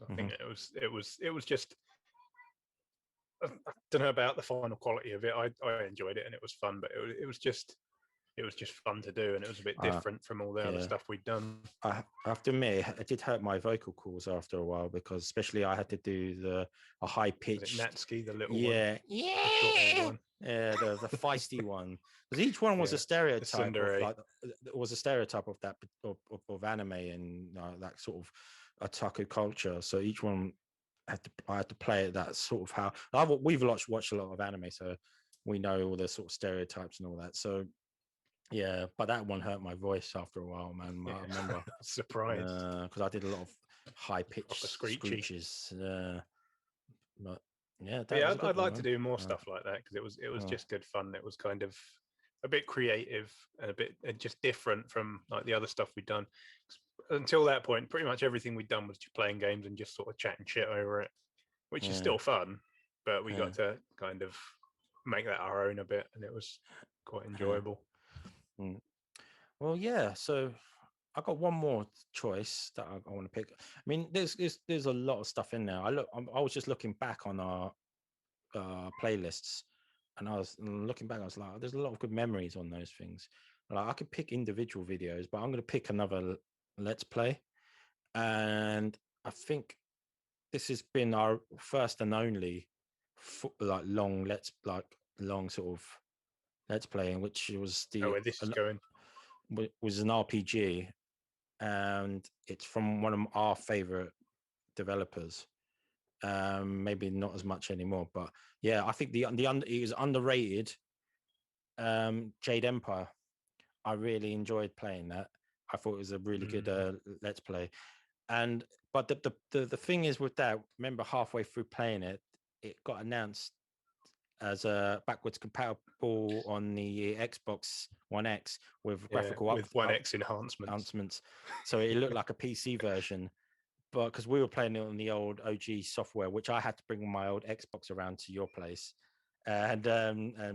I think it was just, I don't know about the final quality of it. I enjoyed it and it was fun, but it was just fun to do, and it was a bit different from all the other stuff we'd done. I have to admit, it did hurt my vocal cords after a while, because especially I had to do a high pitch Natsuki, the little one. Yeah, the feisty one, because each one was a stereotype of that of anime and that sort of otaku culture. So each one I had to play it that sort of how we've watched a lot of anime, so we know all the sort of stereotypes and all that. So Yeah, but that one hurt my voice after a while, man. Yeah. I remember Surprised. because I did a lot of high Proper pitched screechy. screeches. But yeah, But that yeah, was a good I'd one, like to man. do more stuff like that because it was Uh, just good fun. It was kind of a bit creative and a bit just different from like the other stuff we'd done. Until that point, pretty much everything we'd done was just playing games and just sort of chatting shit over it, which is yeah, still fun. But we yeah, got to kind of make that our own a bit, and it was quite yeah. enjoyable. Mm. Well, yeah. So I got one more choice that I want to pick. I mean, there's a lot of stuff in there. I was just looking back on our playlists, and I was looking back. I was like, there's a lot of good memories on those things. Like I could pick individual videos, but I'm going to pick another let's play, and I think this has been our first and only like long sort of let's play, in which was Oh, where this is going? was an RPG, and it's from one of our favorite developers. Maybe not as much anymore, but yeah, I think it was underrated. Jade Empire. I really enjoyed playing that. I thought it was a really good let's play. And but the thing is with that, remember halfway through playing it, it got announced as a backwards compatible on the Xbox One X with Yeah, graphical with One X enhancements. enhancements. So it looked like a PC version. But because we were playing it on the old OG software, which I had to bring my old Xbox around to your place and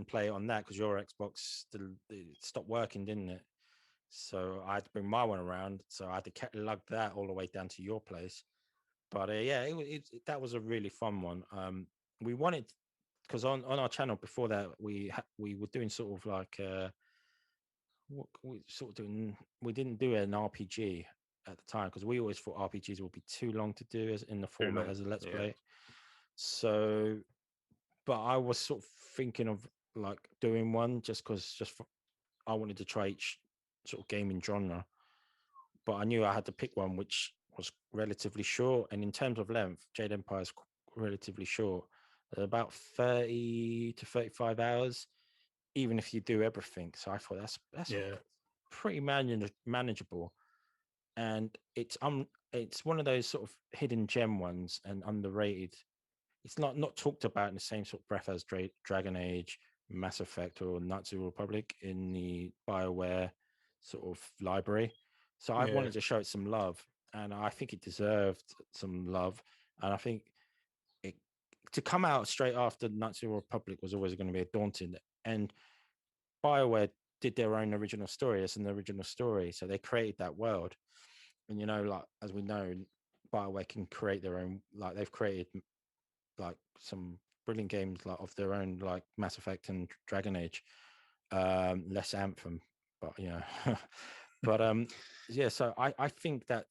play it on that because your Xbox it stopped working, didn't it? So I had to bring my one around. So I had to lug that all the way down to your place. But yeah, that was a really fun one. We wanted because on our channel before that we were doing sort of like what we sort of doing. We didn't do an RPG at the time because we always thought RPGs would be too long to do as in the Too format long. as a let's Yeah. play. So, but I was sort of thinking of like doing one I wanted to try each sort of gaming genre, but I knew I had to pick one which was relatively short. And in terms of length, Jade Empire is relatively short, about 30 to 35 hours, even if you do everything. So I thought that's Yeah. pretty manageable, and it's one of those sort of hidden gem ones and underrated. It's not talked about in the same sort of breath as Dragon Age, Mass Effect, or Knights of the Republic in the BioWare sort of library. So I Yeah. wanted to show it some love, and I think it deserved some love. And I think it to come out straight after Knights of the Republic was always going to be a daunting. And BioWare did their own original story. It's an original story, so they created that world. And like as we know, BioWare can create their own. Like they've created like some brilliant games like of their own, like Mass Effect and Dragon Age. Less Anthem, but but yeah. So I think that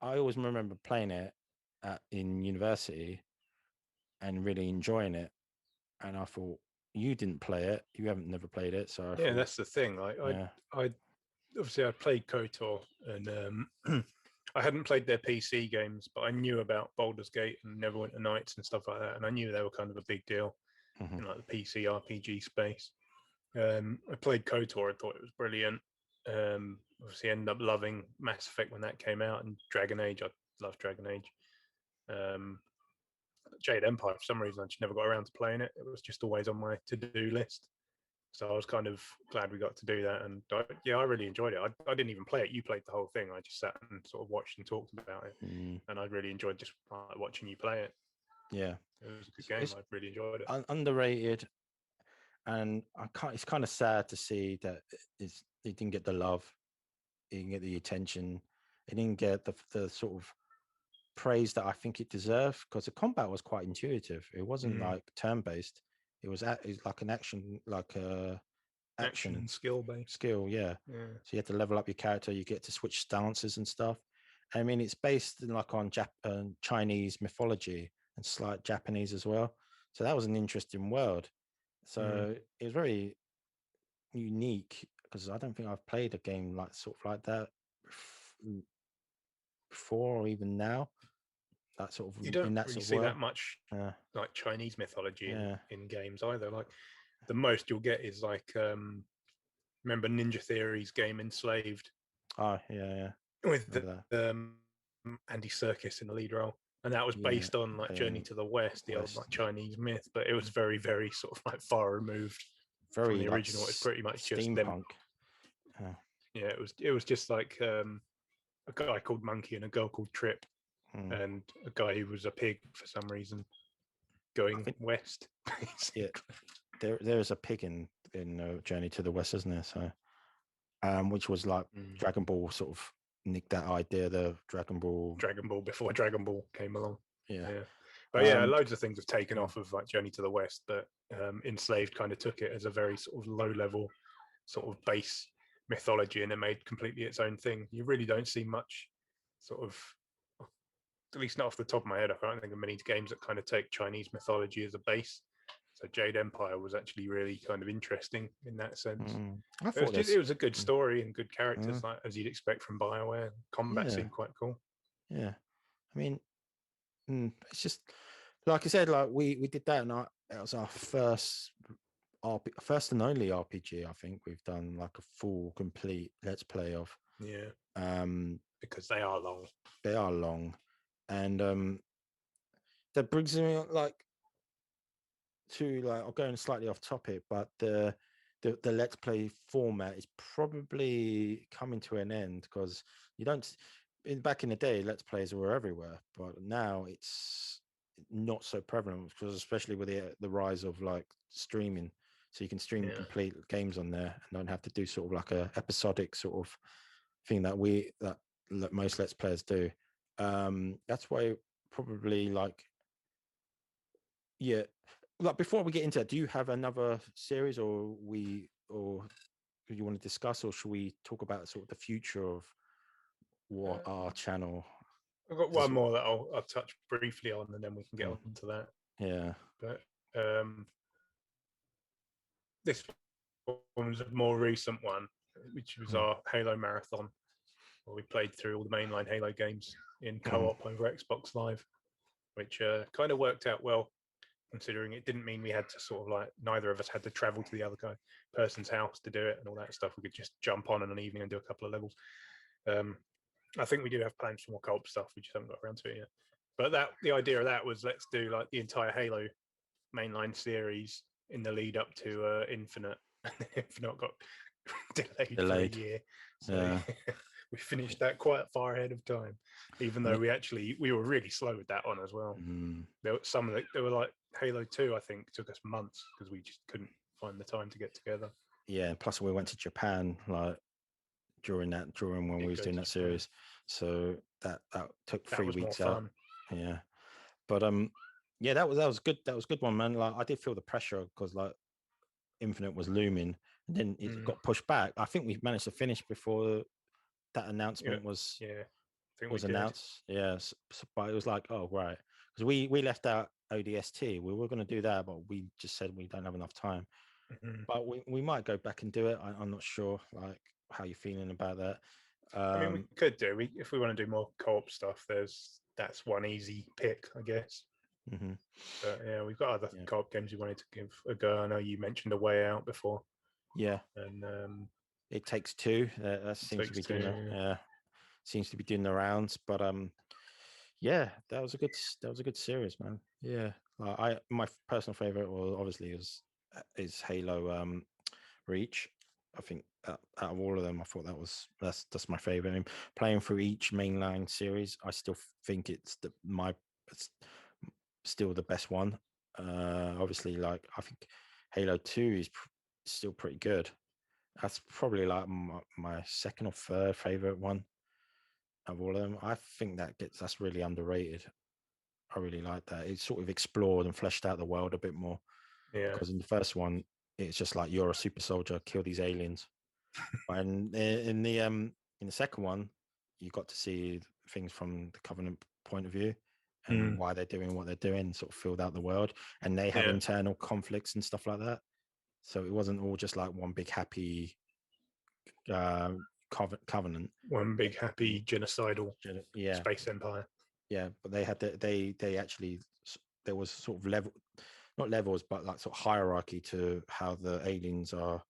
I always remember playing it in university and really enjoying it. And I thought you didn't play it, you haven't never played it, so I Yeah, thought that's the thing. Like yeah. I obviously I played KOTOR and I hadn't played their PC games, but I knew about Baldur's Gate and Neverwinter Nights and stuff like that, and I knew they were kind of a big deal Mm-hmm. in like the PC RPG space. I played KOTOR. I thought it was brilliant. Obviously, ended up loving Mass Effect when that came out, and Dragon Age. I love Dragon Age. Um, Jade Empire. For some reason, I just never got around to playing it. It was just always on my to-do list. So I was kind of glad we got to do that, and I really enjoyed it. I didn't even play it. You played the whole thing. I just sat and sort of watched and talked about it, Mm, and I really enjoyed just watching you play it. yeah, It was a good game. it's I really enjoyed it. underrated, and it's kind of sad to see that it didn't get the love, it didn't get the attention, it didn't get the sort of praise that I think it deserved, because the combat was quite intuitive. It wasn't Mm. like turn based. It's like an action, like a Action action and skill based. skill. Yeah. Yeah. So you have to level up your character. You get to switch stances and stuff. I mean, it's based in like on Chinese mythology and slight Japanese as well. So that was an interesting world. Mm. So it was very unique because I don't think I've played a game like sort of like that before or even now. That sort You of don't in that really sort of see world. that much Yeah, like Chinese mythology yeah, in games either. Like the most you'll get is like remember Ninja Theory's game Enslaved Oh yeah, with remember Andy Serkis in the lead role, and that was that. Yeah, based on like Journey playing to the West, the old West. like Chinese myth, but it was very very sort of like far removed from Very the like original. It's pretty much just them. steampunk. Yeah, it was just like a guy called Monkey and a girl called Trip, Hmm. and a guy who was a pig for some reason I going think west. yeah, there is a pig in Journey to the West, isn't there? So, which was like Dragon Ball sort of nicked that idea, the Dragon Ball Before Dragon Ball came along. Yeah. But yeah, loads of things have taken off of like Journey to the West, but Enslaved kind of took it as a very sort of low level sort of base mythology and it made completely its own thing. You really don't see much sort of, at least not off the top of my head, I can't think of many games that kind of take Chinese mythology as a base. So Jade Empire was actually really kind of interesting in that sense. I thought it was a good story and good characters, like as you'd expect from BioWare. Combat seemed quite cool. Yeah, I mean, it's just like I said, like we did that, and it was our first and only RPG. I think we've done like a full, complete let's play of. Yeah. Because they are long. They are long, and that brings me like to like I'm going slightly off topic, but the let's play format is probably coming to an end because you don't. Back in the day, let's plays were everywhere, but now it's not so prevalent because especially with the rise of like streaming, so you can stream complete games on there and don't have to do sort of like a episodic sort of thing that most let's players do. That's why probably like like before we get into it, do you have another series or do you want to discuss, or should we talk about sort of the future of what our channel? I've got one more that I'll touch briefly on and then we can get on to that. Yeah. But this one was a more recent one, which was our Halo marathon, where we played through all the mainline Halo games in co-op over Xbox Live, which kind of worked out well, considering it didn't mean we had to sort of like, neither of us had to travel to the other person's house to do it and all that stuff. We could just jump on in an evening and do a couple of levels. I think we do have plans for more co-op stuff. We just haven't got around to it yet. But the idea of that was let's do like the entire Halo mainline series in the lead up to Infinite. Infinite got delayed for a year. So we finished that quite far ahead of time, even though we were really slow with that one as well. There were like Halo 2, I think, took us months because we just couldn't find the time to get together. Yeah, plus we went to Japan like during when we was doing that series, so that took 3 weeks out. Yeah, but yeah, that was good. That was a good one, man. Like I did feel the pressure because like Infinite was looming, and then it got pushed back. I think we managed to finish before that announcement was announced. Yes, but it was like, oh right, because we left out ODST. We were going to do that, but we just said we don't have enough time. But we might go back and do it. I'm not sure like how you're feeling about that. I mean, we could do if we want to do more co-op stuff. That's one easy pick, I guess. But yeah, we've got other co-op games we wanted to give a go. I know you mentioned A Way Out before. Yeah, and It Takes Two. That seems to be doing seems to be doing the rounds. But yeah, that was a good series, man. Yeah, my personal favorite, well, obviously is Halo Reach. I think out of all of them, I thought that's my favorite. I mean, playing through each mainline series, I still think it's still the best one. Obviously, like I think Halo 2 is still pretty good. That's probably like my second or third favorite one of all of them. I think that's really underrated. I really like that. It sort of explored and fleshed out the world a bit more. Yeah. Because in the first one, it's just like you're a super soldier, kill these aliens. And in the second one, you got to see things from the Covenant point of view and why they're doing what they're doing, sort of filled out the world. And they have internal conflicts and stuff like that. So it wasn't all just like one big happy covenant. One big happy genocidal space empire. Yeah, but they had they actually, there was sort of not levels, but like sort of hierarchy to how the aliens are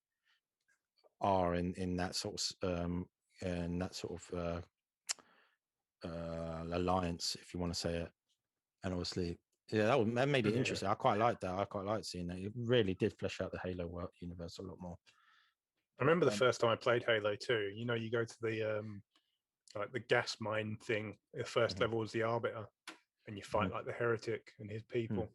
are in that sort of alliance, if you want to say it. And obviously, yeah, that made it interesting. I quite liked that. I quite liked seeing that. It really did flesh out the Halo world universe a lot more. I remember the first time I played Halo 2. You know, you go to the like the gas mine thing. The first level was the Arbiter, and you fight like the Heretic and his people.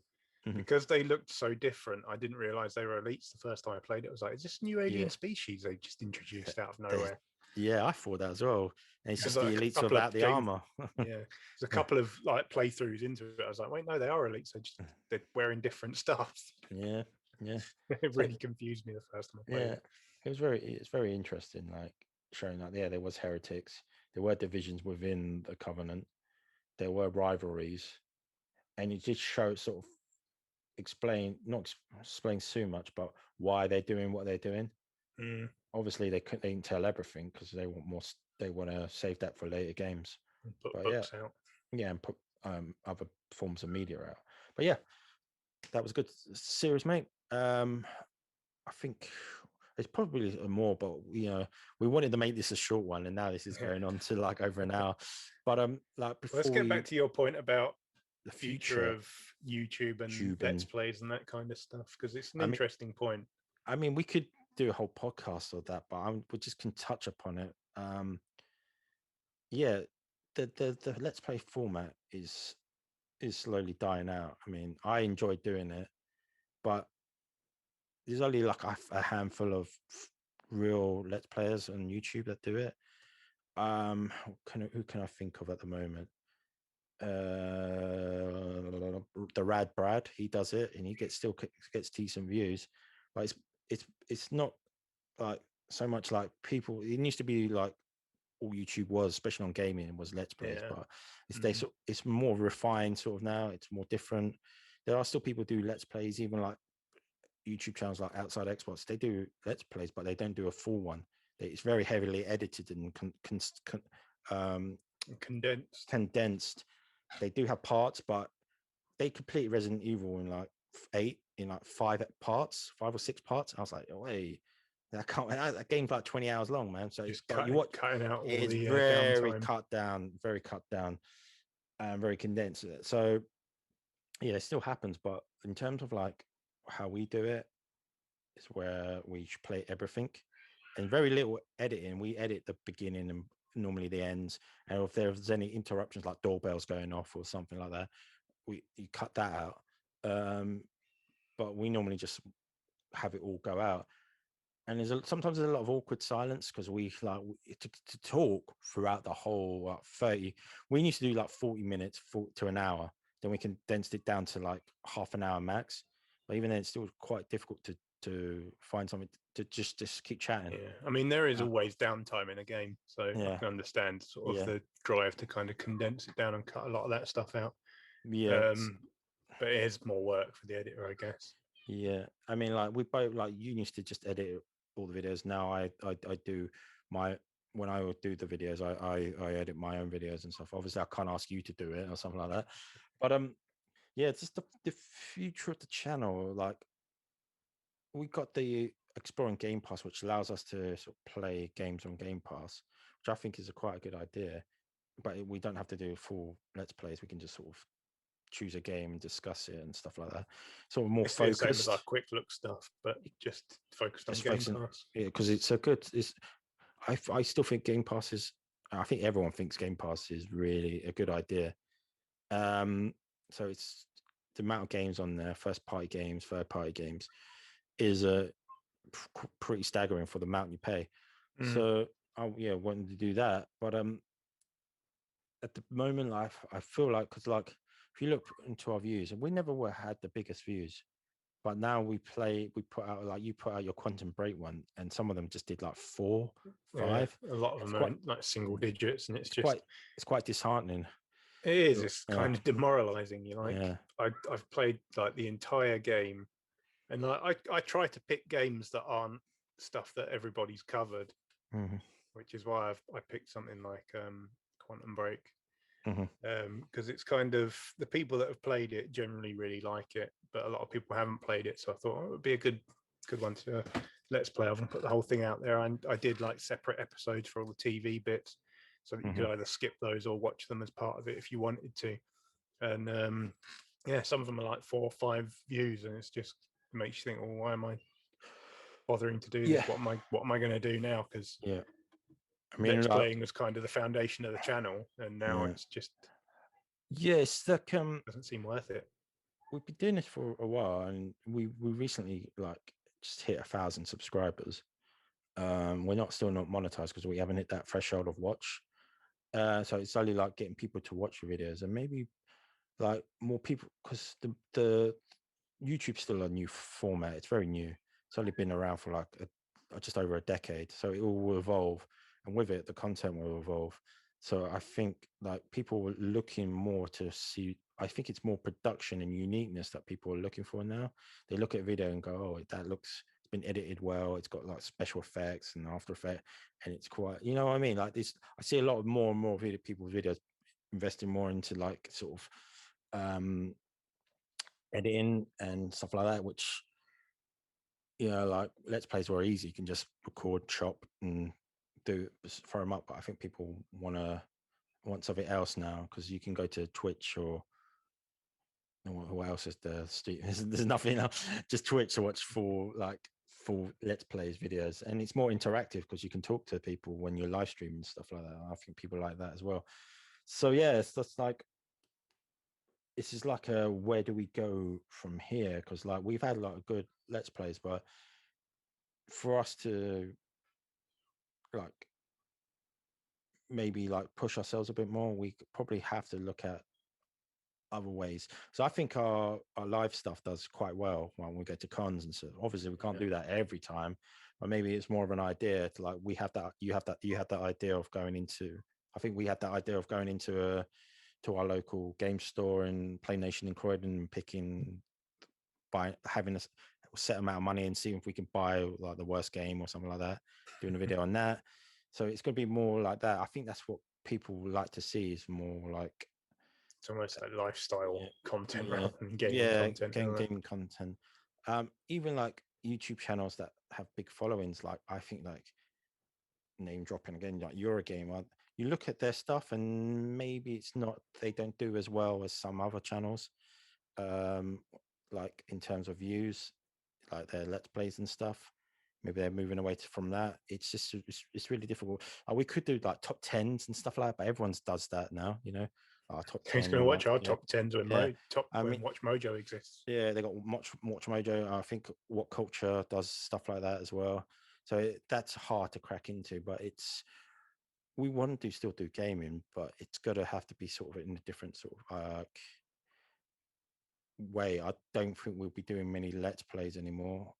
Because they looked so different, I didn't realize they were elites the first time I played it. I was like, is this new alien species they just introduced out of nowhere? Yeah, I thought that as well. And it's just the like elites without the armor. Yeah, there's a couple of like playthroughs into it. I was like, wait, no, they are elites. They're wearing different stuff. Yeah. It really confused me the first time I played it. It's very interesting, like showing that there was heretics, there were divisions within the Covenant, there were rivalries, and it did show sort of not explain too much, but why they're doing what they're doing. Obviously, they didn't tell everything because they want more. They want to save that for later games. Put books out. Yeah, and put other forms of media out. But yeah, that was a good series, mate. I think it's probably more, but we wanted to make this a short one, and now this is going on to like over an hour. But like before, let's get back to your point about the future of YouTube and Let's Plays and that kind of stuff, because it's an interesting point. I mean, we could do a whole podcast of that, but we just can touch upon it. Yeah, the Let's Play format is slowly dying out. I mean, I enjoy doing it, but there's only like a handful of real Let's Players on YouTube that do it. Who can I think of at the moment? The Rad Brad, he does it, and he still gets decent views, but it's not like so much like people. It used to be like all YouTube was, especially on gaming, was Let's Plays, but it's more refined sort of now. It's more different. There are still people who do Let's Plays, even like YouTube channels like Outside Xbox. They do Let's Plays, but they don't do a full one. It's very heavily edited and condensed. They do have parts, but they completed Resident Evil in like 5 or 6 parts. I was like, oh, wait, that game's like 20 hours long, man. So cutting out all it's the very downtime. cut down, and very condensed. So yeah, it still happens, but in terms of like how we do it, is where we play everything and very little editing. We edit the beginning and normally the ends, and if there's any interruptions like doorbells going off or something like that, you cut that out. But we normally just have it all go out, and sometimes there's a lot of awkward silence because we like to talk throughout the whole 30. We used to do like 40 minutes to an hour, then we condensed it down to like half an hour max, but even then it's still quite difficult to find something to just keep chatting. Yeah, I mean, there is always downtime in a game, so I can understand sort of the drive to kind of condense it down and cut a lot of that stuff out. But it is more work for the editor, I guess. Yeah, I mean, like we both, like you used to just edit all the videos. Now I do when I would do the videos, I edit my own videos and stuff. Obviously, I can't ask you to do it or something like that. But yeah, it's just the future of the channel. Like we got the Exploring Game Pass, which allows us to sort of play games on Game Pass, which I think is quite a good idea. But we don't have to do full Let's Plays. We can just sort of choose a game and discuss it and stuff like that. Sort of more focused. The same as our quick look stuff, but just focused on Game Pass. Yeah, because it's so good. I still think Game Pass is. I think everyone thinks Game Pass is really a good idea. So it's the amount of games on there, first party games, third party games, is pretty staggering for the amount you pay. So I wanted to do that, but at the moment, I feel like, because like if you look into our views, and we never had the biggest views, but now we put out, like you put out your Quantum Break one, and some of them just did like 4, 5. A lot of them are like single digits, and it's quite disheartening. It is. It's kind of demoralizing. I've played like the entire game, and like I try to pick games that aren't stuff that everybody's covered, which is why I picked something like Quantum Break, because it's kind of the people that have played it generally really like it, but a lot of people haven't played it, so I thought it would be a good one to Let's Play, I haven't put the whole thing out there. And I did like separate episodes for all the TV bits, so that you could either skip those or watch them as part of it if you wanted to. And yeah, some of them are like 4 or 5 views, and it's just it makes you think, well, why am I bothering to do this? What am I going to do now? Because I mean, Let's Playing was kind of the foundation of the channel, and now it's just it's like doesn't seem worth it. We've been doing this for a while, and we recently like just hit 1,000 subscribers. We're still not monetized because we haven't hit that threshold of watch. So it's only like getting people to watch your videos, and maybe like more people, because the YouTube's still a new format. It's very new. It's only been around for like just over a decade, so it all will evolve, and with it, the content will evolve. So I think like people were looking more to see. I think it's more production and uniqueness that people are looking for now. They look at a video and go, "Oh, that looks. It's been edited well. It's got like special effects and After Effects, and it's quite. You know what I mean? Like this, I see a lot of more and more people's videos investing more into like sort of editing and stuff like that, which like Let's Plays were easy. You can just record, chop, and throw them up. But I think people want something else now, because you can go to Twitch or who else is there? There's nothing else. Just Twitch to watch full Let's Plays videos, and it's more interactive because you can talk to people when you're live streaming and stuff like that. I think people like that as well. So yeah, it's just like this is like a where do we go from here? Because like we've had a lot of good Let's Plays, but for us to like maybe like push ourselves a bit more, we probably have to look at other ways. So I think our live stuff does quite well when we go to cons, and so obviously we can't do that every time, but maybe it's more of an idea to like you have that idea of going into. I think we had that idea of going into to our local game store in Play Nation in Croydon and having a set amount of money and seeing if we can buy like the worst game or something like that, doing a video on that. So it's going to be more like that. I think that's what people like to see, is more like it's almost like lifestyle content rather than gaming content. Gaming content. Even like YouTube channels that have big followings, like I think like name dropping again, like Eurogamer, you look at their stuff and maybe they don't do as well as some other channels, like in terms of views, like their Let's Plays and stuff. Maybe they're moving away from that. It's just it's really difficult. We could do like top 10s and stuff like that, but everyone's does that now, our top 10. Who's going to watch our top 10s when when Watch Mojo exists? Yeah, they got Watch Mojo. I think What Culture does stuff like that as well. So that's hard to crack into, but we want to still do gaming, but it's got to have to be sort of in a different sort of way. I don't think we'll be doing many Let's Plays anymore.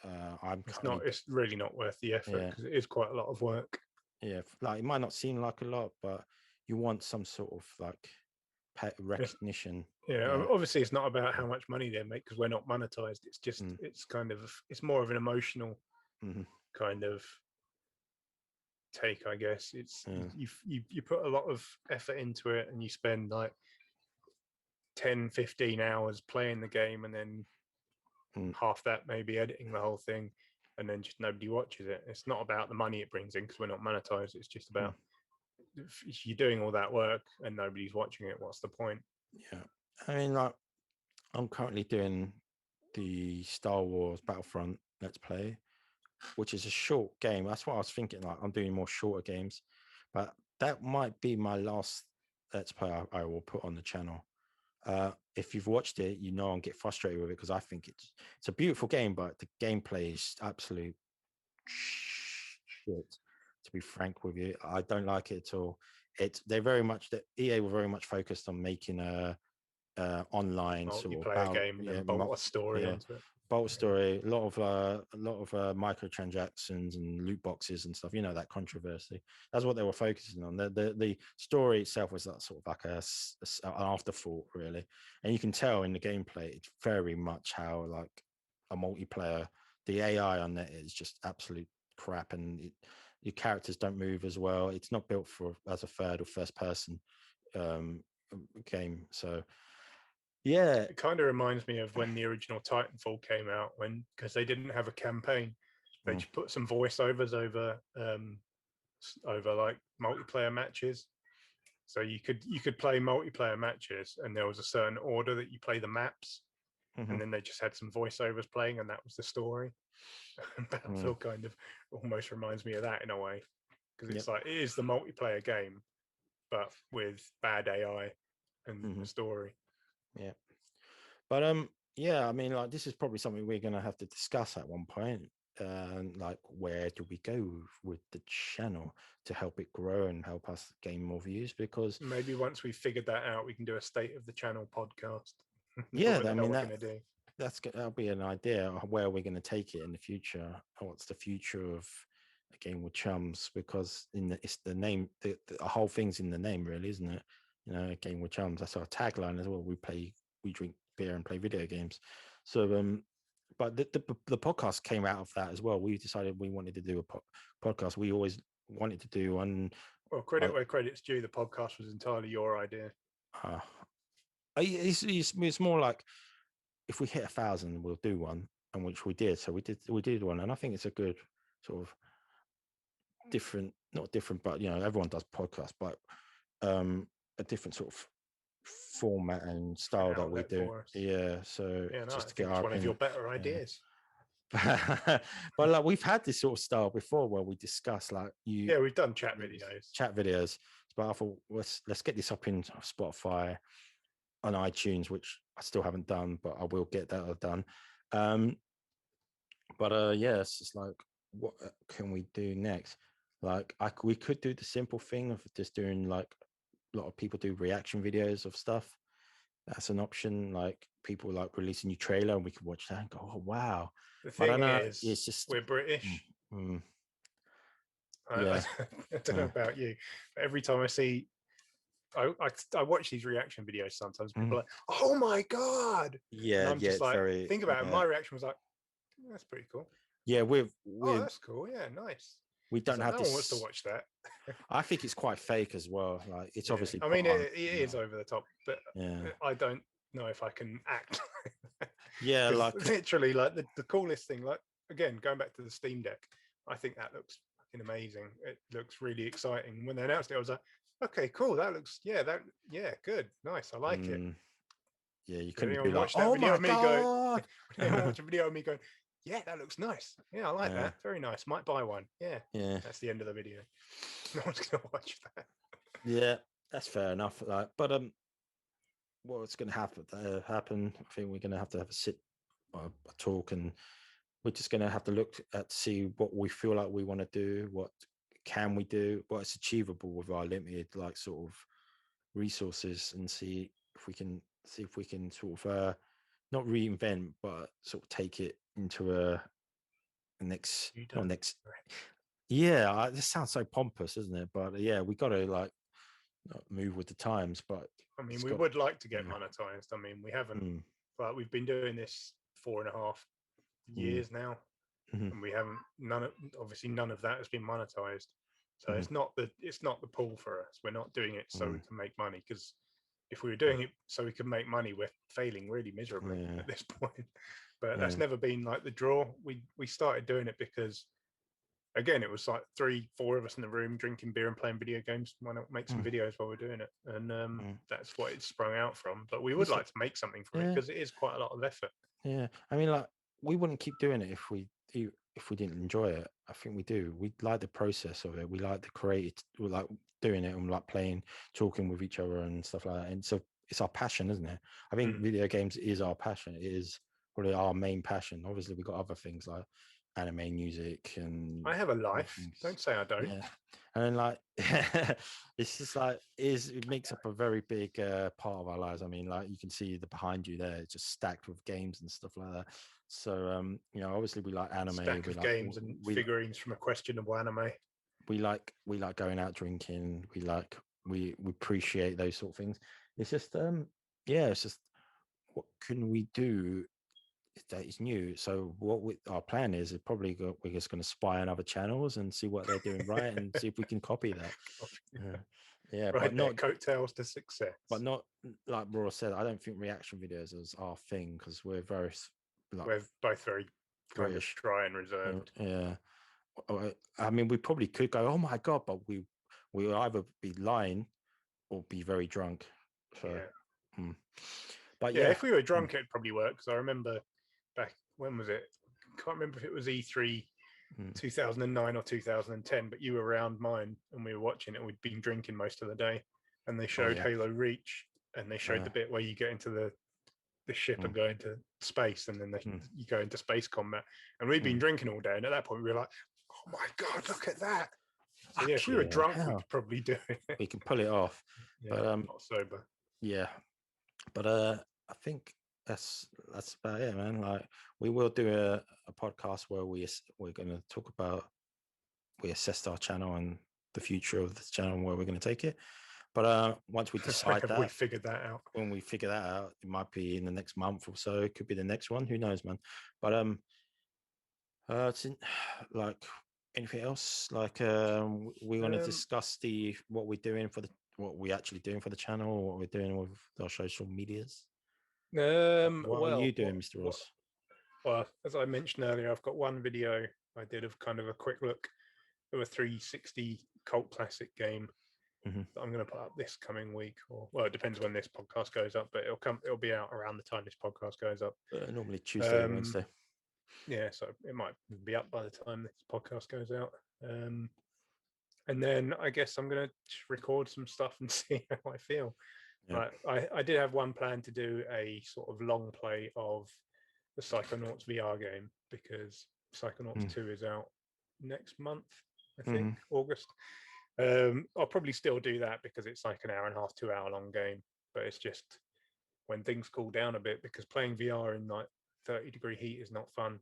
It's really not worth the effort, because it is quite a lot of work. Yeah, like it might not seem like a lot, but you want some sort of like recognition. Yeah, obviously it's not about how much money they make, because we're not monetized. It's just it's more of an emotional kind of take, I guess. It's you put a lot of effort into it, and you spend like 10-15 hours playing the game, and then half that maybe editing the whole thing, and then just nobody watches it. It's not about the money it brings in, because we're not monetized. It's just about if you're doing all that work and nobody's watching it, what's the point? Yeah, I mean, like I'm currently doing the Star Wars Battlefront Let's Play, which is a short game. That's what I was thinking. Like I'm doing more shorter games, but that might be my last Let's Play I will put on the channel. If you've watched it, I'll get frustrated with it, because I think it's a beautiful game, but the gameplay is absolute shit. To be frank with you, I don't like it at all. EA were very much focused on making a online sort of game and then bolt a story onto it. Bolt story, a lot of microtransactions and loot boxes and stuff. That controversy. That's what they were focusing on. The story itself was that sort of like an afterthought, really. And you can tell in the gameplay, it's very much how like a multiplayer. The AI on it is just absolute crap, and your characters don't move as well. It's not built as a third or first person game. So. Yeah, it kind of reminds me of when the original Titanfall came out, because they didn't have a campaign, they just put some voiceovers over like multiplayer matches. So you could play multiplayer matches, and there was a certain order that you play the maps, and then they just had some voiceovers playing, and that was the story. Battlefield kind of almost reminds me of that in a way, because it's like it is the multiplayer game, but with bad AI and the story. Yeah, but yeah, I mean, like this is probably something we're going to have to discuss at one point. Like, where do we go with the channel to help it grow and help us gain more views? Because maybe once we've figured that out, we can do a state of the channel podcast. Yeah, I mean that'll be an idea of where we're going to take it in the future. What's the future of a game with chums? Because it's the name, the whole thing's in the name, really, isn't it? You know, a game with chums. That's our tagline as well. We drink beer and play video games. So, but the podcast came out of that as well. We decided we wanted to do a podcast. We always wanted to do one. Well, credit where credit's due. The podcast was entirely your idea. It's more like, if we hit 1,000, we'll do one, and which we did. So we did one, and I think it's a good sort of not different, but you know, everyone does podcasts, but a different sort of format and style that we do. Yeah, so just to get one of your better ideas. But like, we've had this sort of style before where we discuss like we've done chat videos. But I thought let's get this up in Spotify, on iTunes, which I still haven't done, but I will get that done. But yeah, it's just like, what can we do next? Like, we could do the simple thing of just doing, like, a lot of people do reaction videos of stuff. That's an option. Like, people like release a new trailer and we can watch that and go, oh wow. The thing is, it's just we're British. Yeah. I don't know about you, but every time I see, I watch these reaction videos sometimes, people are like, oh my god. Yeah, and I'm just like, think about it. My reaction was like, that's pretty cool. Yeah, that's cool. Yeah, nice. We don't have no one wants to watch that. I think it's quite fake as well. Like, it's obviously, I mean, it is over the top, but I don't know if I can act. Yeah, like literally, like the coolest thing, like, again, going back to the Steam Deck, I think that looks fucking amazing. It looks really exciting. When they announced it, I was like, okay, cool. That looks, good, nice. I like it. Yeah, you couldn't be like, oh my god. Watch a video of me going, yeah, that looks nice. Yeah, I like that. Very nice. Might buy one. Yeah. That's the end of the video. No one's gonna watch that. Yeah, that's fair enough. Like, but what's going to happen? I think we're going to have a talk, and we're just going to have to look at see what we feel like we want to do, what can we do, what's achievable with our limited, like, sort of resources, and see if we can sort of not reinvent, but sort of take it into a next. Yeah, this sounds so pompous, isn't it? But yeah, we got to, like, move with the times. But I mean, we would like to get monetized. I mean, we haven't, but we've been doing this 4.5 years now, and we haven't. Obviously, none of that has been monetized. So it's not the pull for us. We're not doing it so we can make money, because if we were doing it so we can make money, we're failing really miserably at this point. But that's never been like the draw. We started doing it because, again, it was like 3-4 of us in the room drinking beer and playing video games. Why not make some videos while we're doing it? And that's what it sprung out from. But we would like to make something from it, because it is quite a lot of effort. Yeah, I mean, like, we wouldn't keep doing it if we didn't enjoy it. I think we do. We like the process of it. We like we like doing it, and like playing, talking with each other and stuff like that. And so it's our passion, isn't it? I think video games is our passion. It is probably our main passion. Obviously, we've got other things like anime, music, and I have a life. Don't say I don't. Yeah. And like, it's just like, it makes up a very big part of our lives. I mean, like, you can see behind you there, it's just stacked with games and stuff like that. So you know, obviously we like anime, stack of games and figurines from a questionable anime. We like going out drinking. We appreciate those sort of things. It's just it's just, what can we do that is new? So our plan is probably we're just going to spy on other channels and see what they're doing right, and see if we can copy that. Yeah, right, but not coattails to success. But not, like Roy said, I don't think reaction videos is our thing, because we're both very kind British. of dry and reserved. Yeah. I mean, we probably could go, oh my God, but we will either be lying or be very drunk. So, but yeah, yeah. if we were drunk, it'd probably work. Because I remember back, when was it? Can't remember if it was E3 2009 or 2010, but you were around mine and we were watching it. We'd been drinking most of the day, and they showed Halo Reach, and they showed the bit where you get into the ship and go into space, and then you go into space combat. And we'd been drinking all day, and at that point we were like, "Oh my God, look at that!" So yeah, if we were drunk, we could probably do it. We can pull it off. Yeah, but not sober. Yeah, but I think that's about it, man. Like, we will do a podcast where we're going to talk about, we assessed our channel and the future of this channel and where we're going to take it. But once we decide that, we figured that out. When we figure that out, it might be in the next month or so. It could be the next one. Who knows, man? But like, anything else? Like, we want to discuss what we actually doing for the channel, or what we're doing with our social medias. What are you doing, Mr. Ross? Well, as I mentioned earlier, I've got one video I did of kind of a quick look of a 360 cult classic game that I'm going to put up this coming week, or well, it depends when this podcast goes up, but it'll be out around the time this podcast goes up. Normally Tuesday or Wednesday. Yeah, so it might be up by the time this podcast goes out. And then I guess I'm going to record some stuff and see how I feel. Yeah. I did have one plan to do a sort of long play of the Psychonauts VR game, because Psychonauts 2 is out next month, I think, August. I'll probably still do that because it's like an hour and a half, 2 hour long game. But it's just when things cool down a bit, because playing VR in like 30-degree heat is not fun.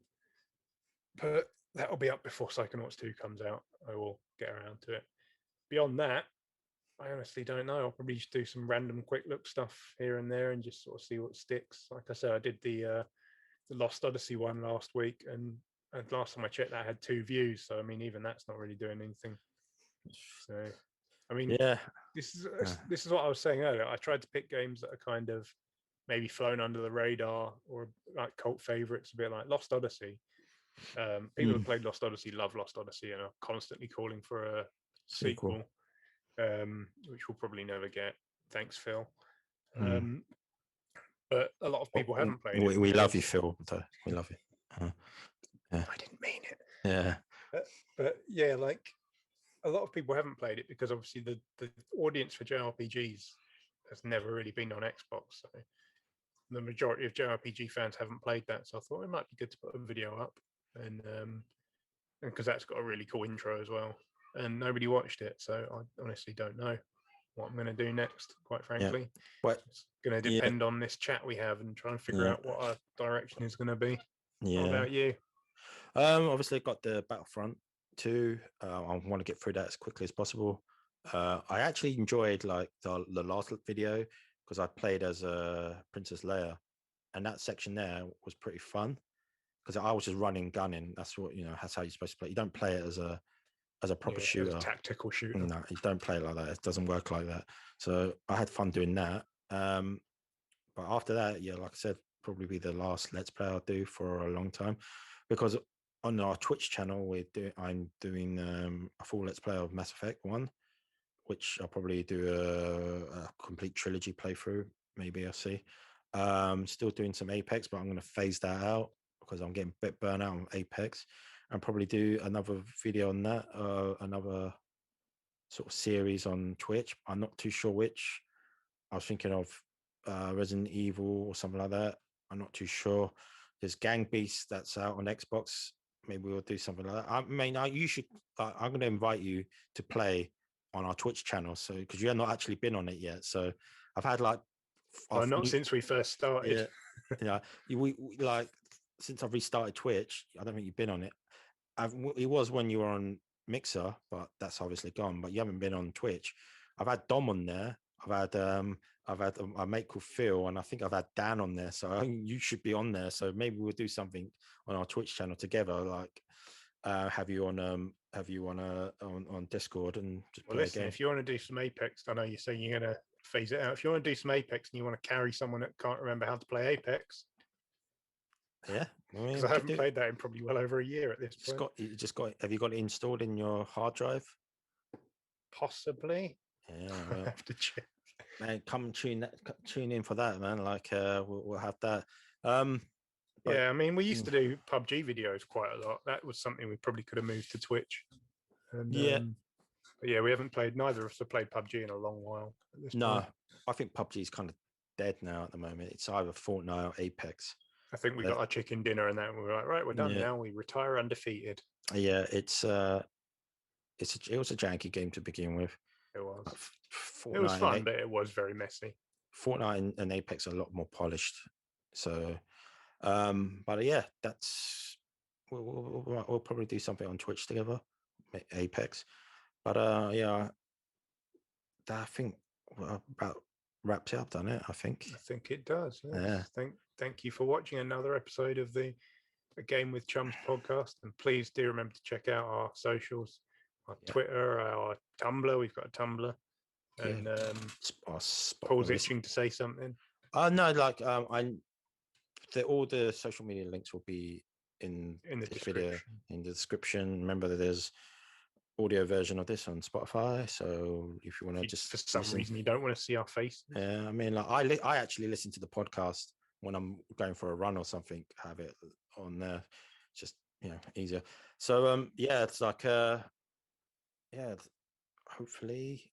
But that'll be up before Psychonauts 2 comes out. I will get around to it. Beyond that, I honestly don't know. I'll probably just do some random quick look stuff here and there and just sort of see what sticks. Like I said, I did the Lost Odyssey one last week, and last time I checked, that had 2 views. So I mean, even that's not really doing anything. So I mean, this is what I was saying earlier. I tried to pick games that are kind of maybe flown under the radar, or like cult favorites, a bit like Lost Odyssey. People who played Lost Odyssey love Lost Odyssey and are constantly calling for a sequel. Which we'll probably never get. Thanks, Phil. But a lot of people haven't played it. We love you, Phil. We love you. Yeah. I didn't mean it. Yeah. But yeah, like, a lot of people haven't played it because obviously the audience for JRPGs has never really been on Xbox. So the majority of JRPG fans haven't played that. So I thought it might be good to put a video up, and because that's got a really cool intro as well. And nobody watched it, so I honestly don't know what I'm going to do next, quite frankly. It's going to depend on this chat we have and try and figure out what our direction is going to be. What about you? Obviously I got the Battlefront 2. I want to get through that as quickly as possible. I actually enjoyed like the last video, because I played as Princess Leia, and that section there was pretty fun because I was just running, gunning. That's what, that's how you're supposed to play. You don't play it as a proper shooter, as a tactical shooter. No, you don't play it like that. It doesn't work like that. So I had fun doing that. But after that, like I said, probably be the last Let's Play I'll do for a long time, because on our Twitch channel I'm doing a full Let's Play of Mass Effect 1, which I'll probably do a complete trilogy playthrough. Maybe I'll see. Still doing some Apex, but I'm going to phase that out because I'm getting a bit burnt out on Apex. And probably do another video on that, another sort of series on Twitch. I'm not too sure which. I was thinking of Resident Evil or something like that. I'm not too sure. There's Gang Beasts that's out on Xbox. Maybe we'll do something like that. I mean, you should. I'm going to invite you to play on our Twitch channel, so because you have not actually been on it yet. So I've had like, not since we first started. We like, since I've restarted Twitch, I don't think you've been on it. It was when you were on Mixer, but that's obviously gone. But you haven't been on Twitch. I've had Dom on there. I've had a mate called Phil, and I think I've had Dan on there. So you should be on there. So maybe we'll do something on our Twitch channel together, like have you on Discord and just play a game. If you want to do some Apex, I know you're saying you're going to phase it out. If you want to do some Apex and you want to carry someone that can't remember how to play Apex, yeah, Because I haven't played that in probably well over a year at this point. Have you got it installed in your hard drive? Possibly. Yeah, I have to check. Man, come tune in for that, man. Like, we'll have that. Yeah, I mean, we used to do PUBG videos quite a lot. That was something we probably could have moved to Twitch. And, but yeah, we haven't played. Neither of us have played PUBG in a long while. At this point. I think PUBG is kind of dead now at the moment. It's either Fortnite or Apex. I think we got our chicken dinner and that, and we were like, right, we're done now. We retire undefeated. Yeah, it was a janky game to begin with. It was. It was fun, but it was very messy. Fortnite and Apex are a lot more polished. So, but yeah, we'll probably do something on Twitch together, Apex. But yeah, I think about wraps it up, doesn't it? I think it does. Yes. Yeah. Thank you for watching another episode of the A Game with Chums podcast, and please do remember to check out our socials, our Twitter, our Tumblr. We've got a Tumblr. And Paul's itching to say something. No, like all the social media links will be in the video, in the description. Remember that there's audio version of this on Spotify, so if you want to just for some reason you don't want to see our faces. Yeah, I mean, like I actually listen to the podcast when I'm going for a run or something. Have it on there, just easier. So yeah, it's like hopefully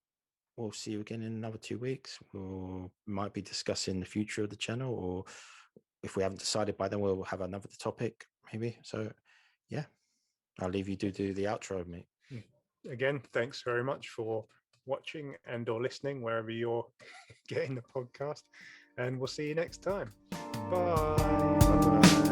we'll see you again in another 2 weeks. We might be discussing the future of the channel, or if we haven't decided by then, we'll have another topic maybe. So yeah, I'll leave you to do the outro, mate. Again, thanks very much for watching and or listening wherever you're getting the podcast, and we'll see you next time. Bye.